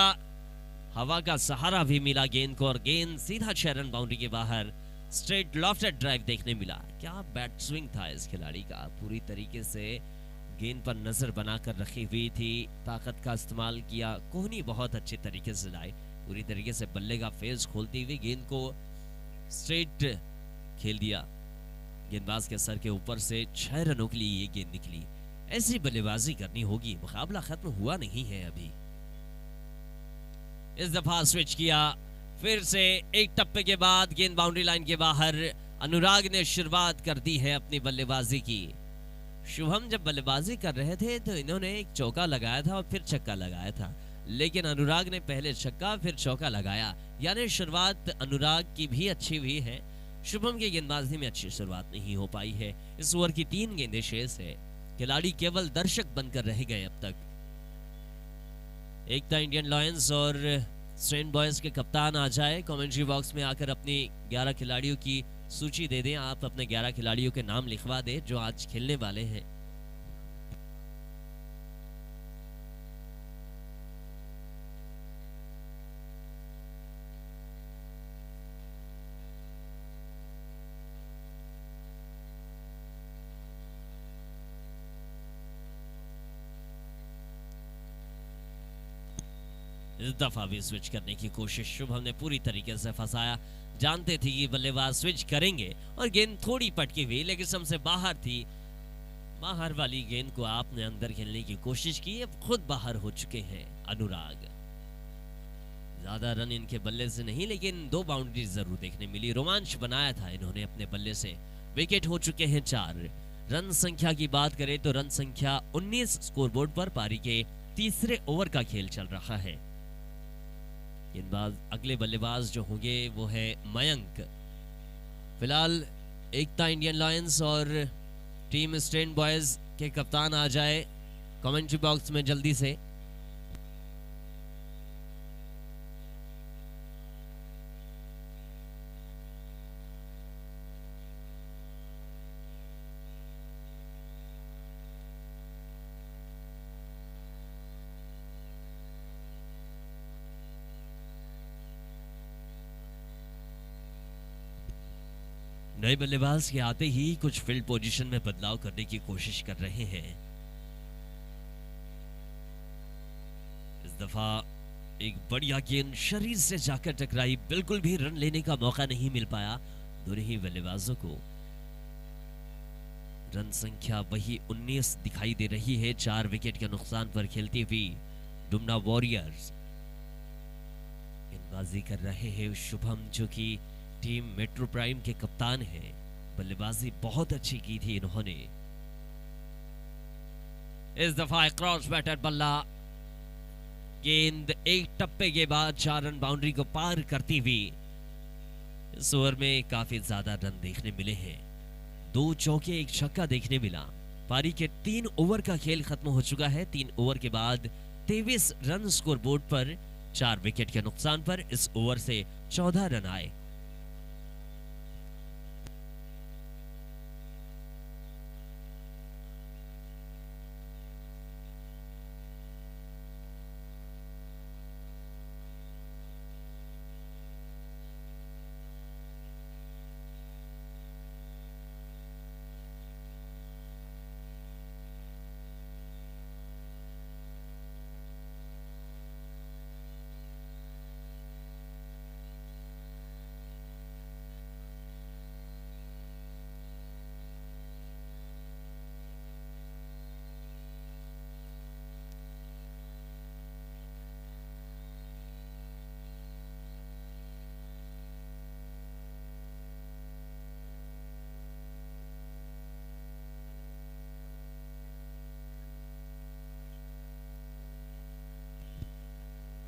[SPEAKER 1] हवा का सहारा भी मिला गेंद को और गेंद सीधा 6 रन बाउंड्री के बाहर। स्ट्रेट लॉफ्टेड ड्राइव देखने मिला। क्या बैट स्विंग था इस खिलाड़ी का, पूरी तरीके से गेंद पर नजर बनाकर रखी हुई थी, ताकत का इस्तेमाल किया। कोहनी बहुत अच्छे तरीके से लाए, पूरी तरीके से बल्ले का फेस खोलती हुई गेंद को स्ट्रेट खेल दिया। गेंदबाज के सर के ऊपर से 6 रनों के लिए ये गेंद निकली। ऐसी बल्लेबाजी करनी होगी, मुकाबला खत्म हुआ नहीं है अभी। इस दफा स्विच किया, फिर से एक टप्पे के बाद गेंद बाउंड्री लाइन के बाहर। अनुराग ने शुरुआत कर दी है अपनी बल्लेबाजी की। शुभम जब बल्लेबाजी कर रहे थे तो इन्होंने एक चौका लगाया था और फिर छक्का लगाया था, लेकिन अनुराग ने पहले छक्का फिर चौका लगाया, यानी शुरुआत अनुराग की भी अच्छी हुई है। शुभम की गेंदबाजी में अच्छी शुरुआत नहीं हो पाई है। इस ओवर की 3 गेंदें शेष है, खिलाड़ी केवल दर्शक बनकर रह गए अब तक। एकता इंडियन लॉयंस और स्ट्रेन बॉयज के कप्तान आ जाए, कमेंट्री बॉक्स में आकर अपनी 11 खिलाड़ियों की सूची दे दें। आप अपने 11 खिलाड़ियों के नाम लिखवा दें जो आज खेलने वाले हैं। इस दफा भी स्विच करने की कोशिश शुभम ने पूरी तरीके से फंसाया। जानते थे कि बल्लेबाज स्विच करेंगे और गेंद थोड़ी पटकी हुई, लेकिन सबसे बाहर थी। बाहर वाली गेंद को आपने अंदर खेलने की कोशिश की, अब खुद बाहर हो चुके हैं अनुराग। ज्यादा रन इनके बल्ले से नहीं, लेकिन 2 बाउंड्री जरूर देखने मिली। रोमांच बनाया था इन्होंने अपने बल्ले से। विकेट हो चुके हैं 4। रन संख्या की बात करें तो रन संख्या 19 स्कोरबोर्ड पर। पारी के तीसरे ओवर का खेल चल रहा है। गेंदबाज अगले बल्लेबाज जो होंगे वो है मयंक। फिलहाल एकता इंडियन लॉयंस और टीम स्ट्रेन बॉयज के कप्तान आ जाए कमेंट्री बॉक्स में जल्दी से। नए बल्लेबाज के आते ही कुछ फील्ड पोजीशन में बदलाव करने की कोशिश कर रहे हैं। इस दफा एक बढ़िया गेंद शरीर से जाकर टकराई, बिल्कुल भी रन लेने का मौका नहीं मिल पाया दोनों ही बल्लेबाजों को। रन संख्या वही 19 दिखाई दे रही है। 4 विकेट के नुकसान पर खेलती हुई डुमना वॉरियर्स। गेंदबाजी कर रहे हैं शुभम, जो कि टीम मेट्रो प्राइम के कप्तान हैं। बल्लेबाजी बहुत अच्छी की थी इन्होंने। इस दफा क्रॉस बैटर बल्ला, गेंद एक टप्पे के बाद 4 रन बाउंड्री को पार करती हुई। इस ओवर में काफी ज्यादा रन देखने मिले हैं। 2 चौके 1 छक्का देखने मिला। पारी के 3 ओवर का खेल खत्म हो चुका है। 3 ओवर के बाद 23 रन स्कोर बोर्ड पर। 4 विकेट के नुकसान पर इस ओवर से 14 रन आए।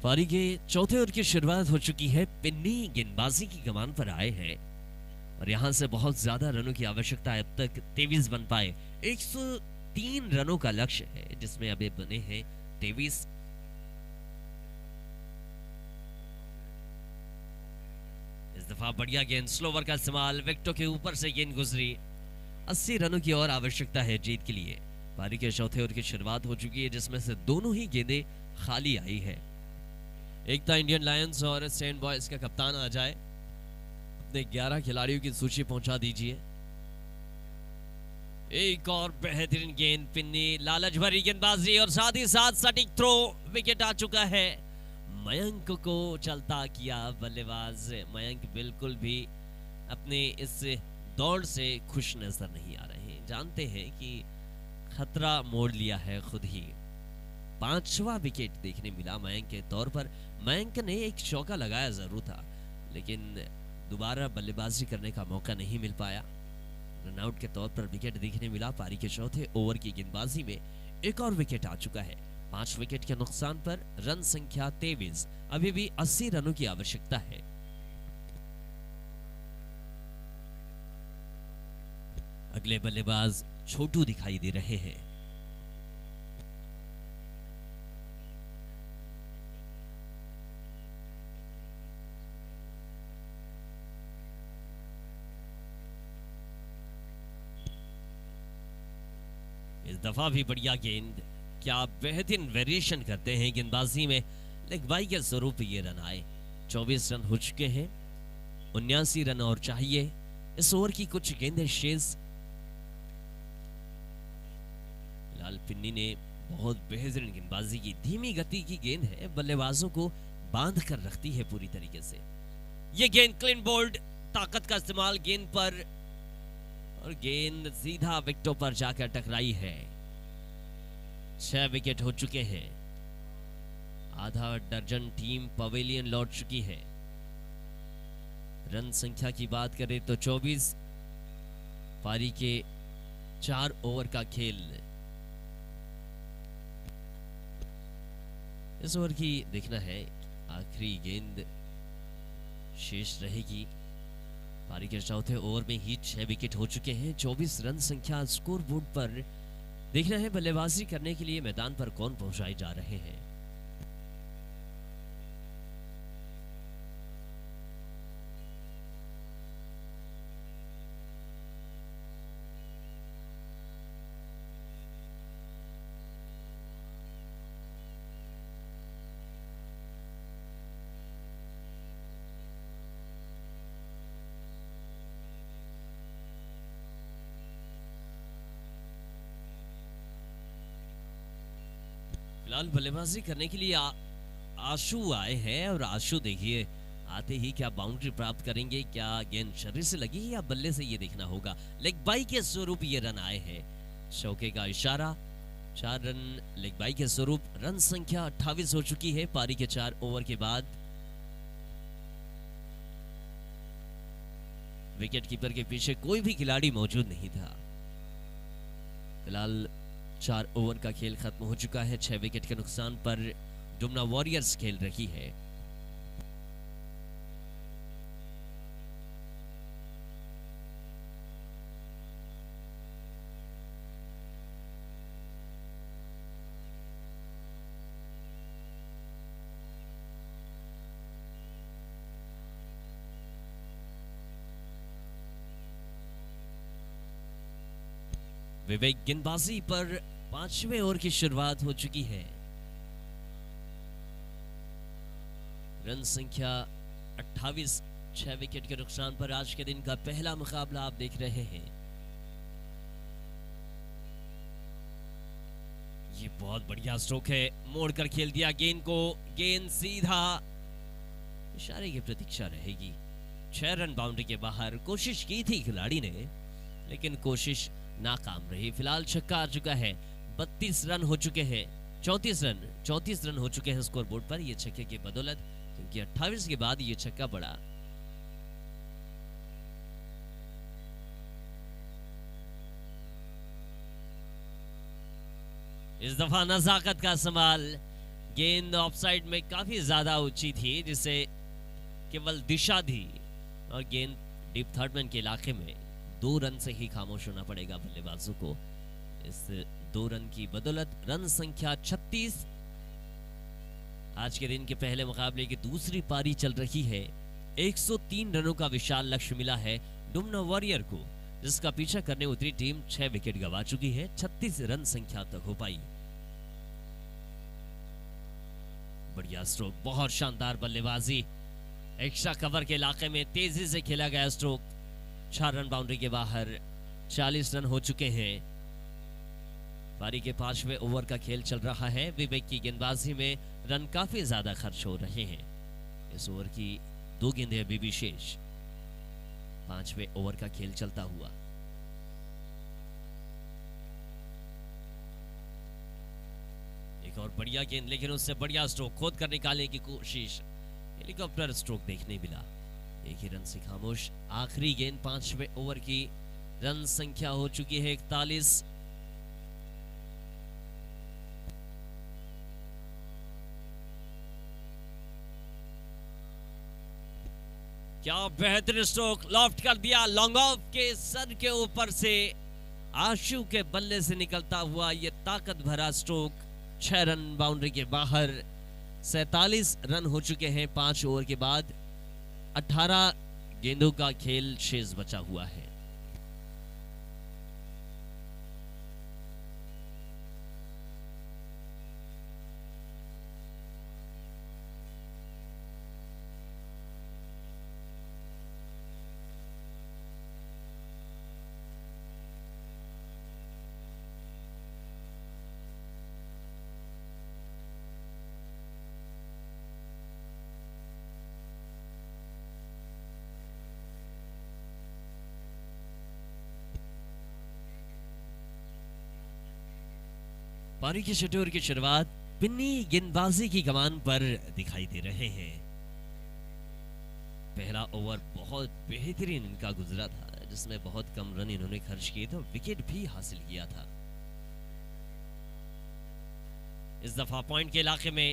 [SPEAKER 1] पारी के चौथे ओवर की शुरुआत हो चुकी है। पिन्नी गेंदबाजी की कमान पर आए हैं और यहां से बहुत ज्यादा रनों की आवश्यकता है। अब तक 23 बन पाए। 103 रनों का लक्ष्य है जिसमें अभी बने हैं 23। इस दफा बढ़िया गेंद, स्लोवर का इस्तेमाल, विकेटों के ऊपर से गेंद गुजरी। 80 रनों की और आवश्यकता है जीत के लिए। पारी के चौथे ओवर की शुरुआत हो चुकी है जिसमें से दोनों ही गेंदें खाली आई है। एक था इंडियन लायंस और सेंट बॉयज का कप्तान आ जाए, अपने 11 खिलाड़ियों की सूची पहुंचा दीजिए। एक और बेहतरीन गेंद, पिन्नी, लालच भरी गेंदबाजी और साथ ही साथ सटीक थ्रो। विकेट आ चुका है। मयंक को चलता किया बल्लेबाज। मयंक बिल्कुल भी अपने इस दौड़ से खुश नजर नहीं आ रहे। जानते हैं कि खतरा मोड़ लिया है खुद ही। 5वां विकेट देखने मिला मयंक के तौर पर। मयंक ने एक चौका लगाया जरूर था लेकिन दोबारा बल्लेबाजी करने का मौका नहीं मिल पाया। रनआउट के तौर पर विकेट देखने मिला। पारी के चौथे ओवर की गेंदबाजी में एक और विकेट आ चुका है। 5 विकेट के नुकसान पर रन संख्या 23। अभी भी 80 रनों की आवश्यकता है। अगले बल्लेबाज छोटू दिखाई दे रहे हैं। इस दफा भी बढ़िया गेंद। क्या बेहतरीन वेरिएशन करते हैं गेंदबाजी में। लेग बाई के स्वरूप ये रन आए। 24 रन हो चुके हैं। 79 रन और चाहिए। इस ओवर की कुछ गेंदें शेष। लाल पिन्नी ने बहुत बेहतरीन गेंदबाजी की। धीमी गति की गेंद है, बल्लेबाजों को बांध कर रखती है पूरी तरीके से। ये गेंद क्लीन बोल्ड, ताकत का इस्तेमाल गेंद पर और गेंद सीधा विकेटों पर जाकर टकराई है। 6 विकेट हो चुके हैं। आधा दर्जन टीम पवेलियन लौट चुकी है। रन संख्या की बात करें तो 24। पारी के 4 ओवर का खेल। इस ओवर की देखना है आखिरी गेंद शेष रहेगी। पारी के चौथे ओवर में ही 6 विकेट हो चुके हैं। 24 रन संख्या स्कोर बोर्ड पर। देखना है बल्लेबाजी करने के लिए मैदान पर कौन पहुंचाए जा रहे हैं। फिलहाल बल्लेबाजी करने के लिए आशु आए हैं और आशु देखिए आते ही क्या बाउंड्री प्राप्त करेंगे, क्या गेंद शरीर से लगी या बल्ले से, ये देखना होगा। लेग बाई के स्वरूप ये रन आए हैं। चौके का इशारा। 4 रन लेग बाई के स्वरूप। रन संख्या 28 हो चुकी है पारी के 4 ओवर के बाद। विकेट कीपर के पीछे कोई भी खिलाड़ी मौजूद नहीं था। फिलहाल 4 ओवर का खेल खत्म हो चुका है। 6 विकेट के नुकसान पर डुमना वॉरियर्स खेल रही है। विवेक गेंदबाजी पर 5वें ओवर की शुरुआत हो चुकी है। रन संख्या 28। 6 विकेट के नुकसान पर आज के दिन का पहला मुकाबला आप देख रहे हैं। ये बहुत बढ़िया स्ट्रोक है। मोड़कर खेल दिया गेंद को। गेंद सीधा, इशारे की प्रतीक्षा रहेगी। 6 रन बाउंड्री के बाहर। कोशिश की थी खिलाड़ी ने लेकिन कोशिश नाकाम रही। फिलहाल छक्का आ चुका है। 32 रन हो चुके हैं। 34 रन हो चुके हैं स्कोर बोर्ड पर ये छक्के की बदौलत, क्योंकि 28 के बाद ये छक्का पड़ा। इस दफा नजाकत का इस्तेमाल। गेंद ऑफसाइड में काफी ज्यादा ऊंची थी, जिसे केवल दिशा दी और गेंद डीप थर्ड मैन के इलाके में 2 रन से ही खामोश होना पड़ेगा बल्लेबाजों को। इस 2 रन की बदौलत रन संख्या 36। आज के दिन के पहले मुकाबले की दूसरी पारी चल रही है। 103 रनों का विशाल लक्ष्य मिला है डुमना वॉरियर को, जिसका पीछा करने उतरी टीम 6 विकेट गंवा चुकी है। 36 रन संख्या तक हो पाई। बढ़िया स्ट्रोक, बहुत शानदार बल्लेबाजी। एक्स्ट्रा कवर के इलाके में तेजी से खेला गया स्ट्रोक। 4 रन बाउंड्री के बाहर। 40 रन हो चुके हैं। पारी के 5वें ओवर का खेल चल रहा है। विवेक की गेंदबाजी में रन काफी ज्यादा खर्च हो रहे हैं। इस ओवर की 2 गेंदें अभी भी शेष। 5वें ओवर का खेल चलता हुआ। एक और बढ़िया गेंद, लेकिन उससे बढ़िया स्ट्रोक खोद कर निकालने की कोशिश। हेलीकॉप्टर स्ट्रोक देखने मिला। 1 ही रन से खामोश। आखिरी गेंद 5वें ओवर की। रन संख्या हो चुकी है 41। क्या बेहतरीन स्ट्रोक, लॉफ्ट कर दिया लॉन्ग ऑफ के सर के ऊपर से। आशु के बल्ले से निकलता हुआ यह ताकत भरा स्ट्रोक। 6 रन बाउंड्री के बाहर। 47 रन हो चुके हैं 5 ओवर के बाद। 18 गेंदों का खेल शेष बचा हुआ है। पारी के छठे ओवर की शुरुआत पिन्नी गेंदबाजी की कमान पर दिखाई दे रहे हैं। पहला ओवर बहुत बेहतरीन इनका गुजरा था, जिसमें बहुत कम रन इन्होंने खर्च किए थे और विकेट भी हासिल किया था। इस दफा पॉइंट के इलाके में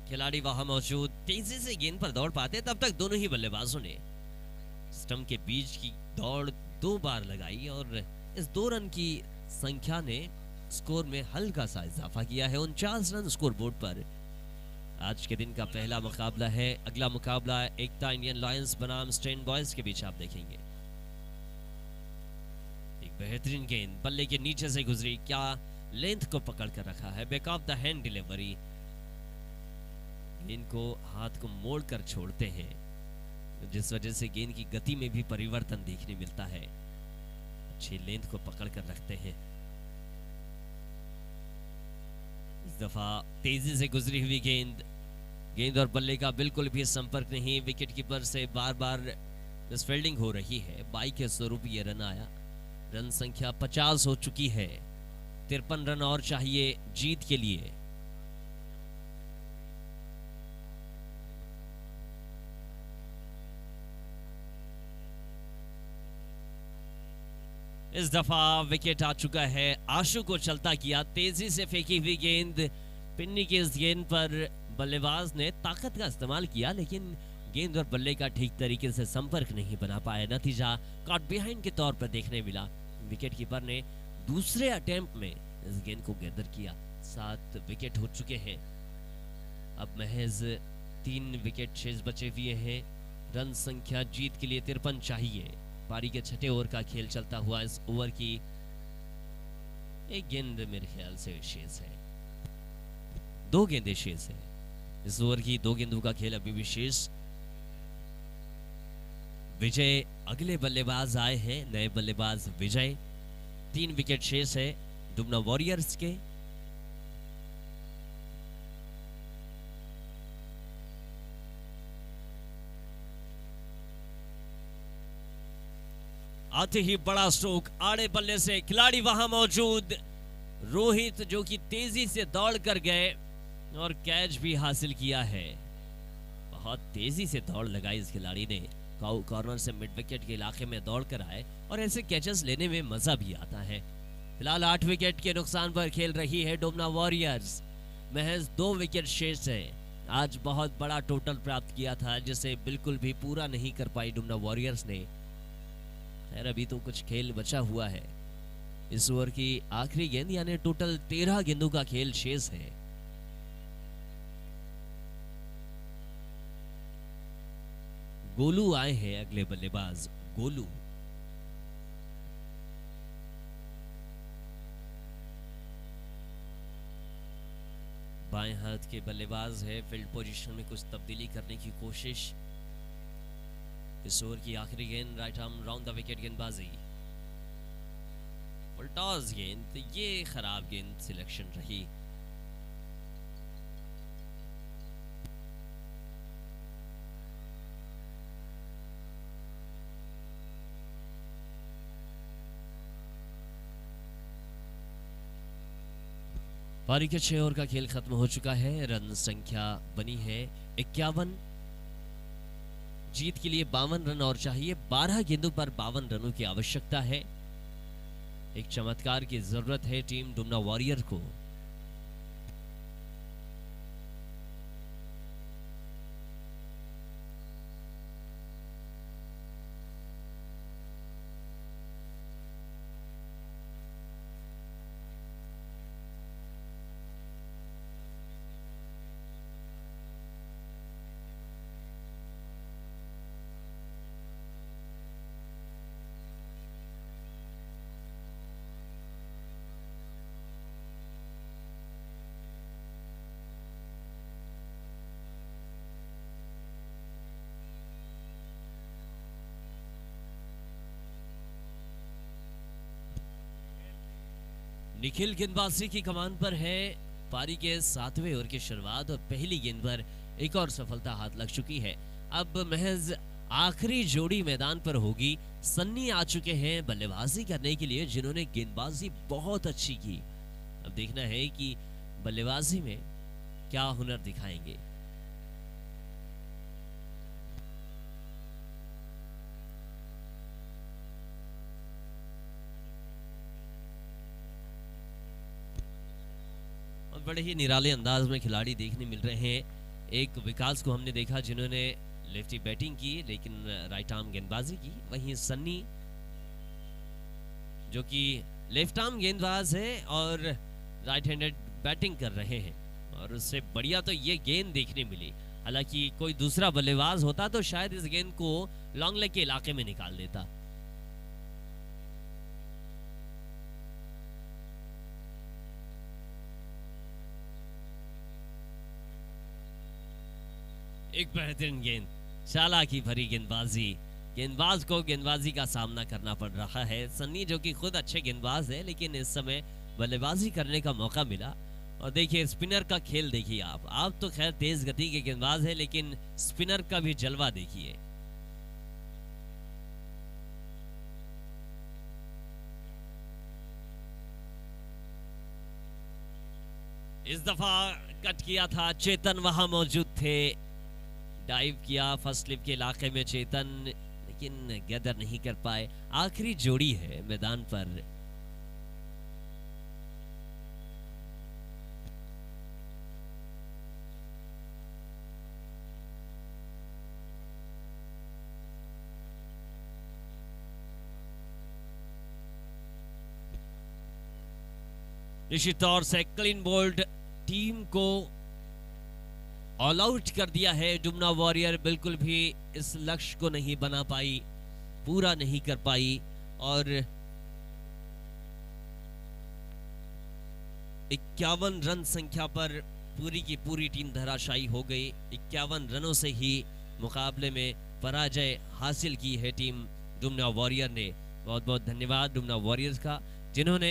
[SPEAKER 1] खिलाड़ी वहां मौजूद तेजी से गेंद पर दौड़ पाते, तब तक दोनों ही बल्लेबाजों ने स्टंप के बीच की दौड़ 2 बार लगाई और इस 2 रन की संख्या ने स्कोर में हल्का सा इजाफा किया है। 49 रन स्कोर बोर्ड पर। आज के दिन का पहला मुकाबला है। अगला मुकाबला एकता इंडियन लॉयंस बनाम स्टेन बॉयज के बीच आप देखेंगे। एक बेहतरीन गेंद बल्ले के नीचे से गुजरी। क्या लेंथ को पकड़ कर रखा है। Back of the hand delivery. गेंद को हाथ को मोड़ कर छोड़ते हैं, जिस वजह से गेंद की गति में भी परिवर्तन देखने मिलता है। अच्छी लेंथ को पकड़ कर रखते हैं। इस दफा तेजी से गुजरी हुई गेंद और बल्ले का बिल्कुल भी संपर्क नहीं। विकेट कीपर से बार बार मिसफील्डिंग हो रही है। 22 के स्वरूप ये रन आया। रन संख्या 50 हो चुकी है। 53 रन और चाहिए जीत के लिए। इस दफा विकेट आ चुका है। आशु को चलता किया। तेजी से फेंकी हुई गेंद। पिन्नी की इस गेंद पर बल्लेबाज ने ताकत का इस्तेमाल किया, लेकिन गेंद और बल्ले का ठीक तरीके से संपर्क नहीं बना पाया। नतीजा कॉट बिहाइंड के तौर पर देखने मिला। विकेट कीपर ने दूसरे अटेम्प्ट में इस गेंद को गैदर किया। 7 विकेट हो चुके हैं। अब महज 3 विकेट शेष बचे हुए हैं। रन संख्या जीत के लिए 53 चाहिए। पारी के छठे ओवर का खेल चलता हुआ। इस ओवर की एक गेंद मेरे ख्याल से शेष है। 2 गेंदें शेष है। इस ओवर की 2 गेंदों का खेल अभी भी शेष। विजय अगले बल्लेबाज आए हैं। नए बल्लेबाज विजय। 3 विकेट शेष है डुमना वॉरियर्स के। आते ही बड़ा स्ट्रोक आड़े बल्ले से। खिलाड़ी वहां मौजूद रोहित, जो कि तेजी से दौड़ कर गए और कैच भी हासिल किया है। बहुत तेजी से दौड़ लगाई इस खिलाड़ी ने। कॉर्नर से मिड विकेट के इलाके में दौड़ कर आए और ऐसे कैचेस लेने में मजा भी आता है। फिलहाल 8 विकेट के नुकसान पर खेल रही है डुमना वॉरियर्स। महज 2 विकेट शेष है। आज बहुत बड़ा टोटल प्राप्त किया था जिसे बिल्कुल भी पूरा नहीं कर पाई डुमना वॉरियर्स ने। खैर अभी तो कुछ खेल बचा हुआ है। इस ओवर की आखिरी गेंद यानी टोटल 13 गेंदों का खेल शेष है। गोलू आए हैं अगले बल्लेबाज, गोलू। बाएं हाथ के बल्लेबाज है। फील्ड पोजीशन में कुछ तब्दीली करने की कोशिश। इस ओवर की आखिरी गेंद right arm round the wicket गेंदबाजी। फुल टॉस गेंद, ये खराब गेंद सिलेक्शन रही। पारी के 6 ओवर का खेल खत्म हो चुका है। रन संख्या बनी है 51। जीत के लिए 52 रन और चाहिए। 12 गेंदों पर 52 रनों की आवश्यकता है। एक चमत्कार की जरूरत है टीम डुमना वॉरियर को। निखिल गेंदबाजी की कमान पर है। पारी के 7वें ओवर की शुरुआत और पहली गेंद पर एक और सफलता हाथ लग चुकी है। अब महज आखिरी जोड़ी मैदान पर होगी। सन्नी आ चुके हैं बल्लेबाजी करने के लिए, जिन्होंने गेंदबाजी बहुत अच्छी की। अब देखना है कि बल्लेबाजी में क्या हुनर दिखाएंगे। बड़े ही निराले अंदाज में खिलाड़ी देखने मिल रहे हैं। एक विकास को हमने देखा जिन्होंने लेफ्टी बैटिंग की लेकिन राइट आर्म गेंदबाजी की। वहीं सन्नी जो कि लेफ्ट आर्म गेंदबाज है और राइट हैंडेड बैटिंग कर रहे हैं। और उससे बढ़िया तो ये गेंद देखने मिली। हालांकि कोई दूसरा बल्लेबाज होता तो शायद इस गेंद को लॉन्ग लेग के इलाके में निकाल देता। एक बेहतरीन गेंद, चालाकी भरी गेंदबाजी। गेंदबाज को गेंदबाजी का सामना करना पड़ रहा है। सन्नी जो कि खुद अच्छे गेंदबाज है लेकिन इस समय बल्लेबाजी करने का मौका मिला। और देखिए स्पिनर का खेल देखिए आप तो खैर तेज गति के गेंदबाज है लेकिन स्पिनर का भी जलवा देखिए। इस दफा कट किया था, चेतन वहां मौजूद थे। डाइव किया फर्स्ट स्लिप के इलाके में चेतन, लेकिन गैदर नहीं कर पाए। आखिरी जोड़ी है मैदान पर। निश्चित तौर से क्लीन बोल्ड टीम को ऑल आउट कर दिया है। डुमना वॉरियर बिल्कुल भी इस लक्ष्य को नहीं बना पाई, पूरा नहीं कर पाई और 51 रन संख्या पर पूरी की पूरी टीम धराशायी हो गई। 51 रनों से ही मुकाबले में पराजय हासिल की है टीम डुमना वॉरियर ने। बहुत बहुत धन्यवाद डुमना वॉरियर्स का, जिन्होंने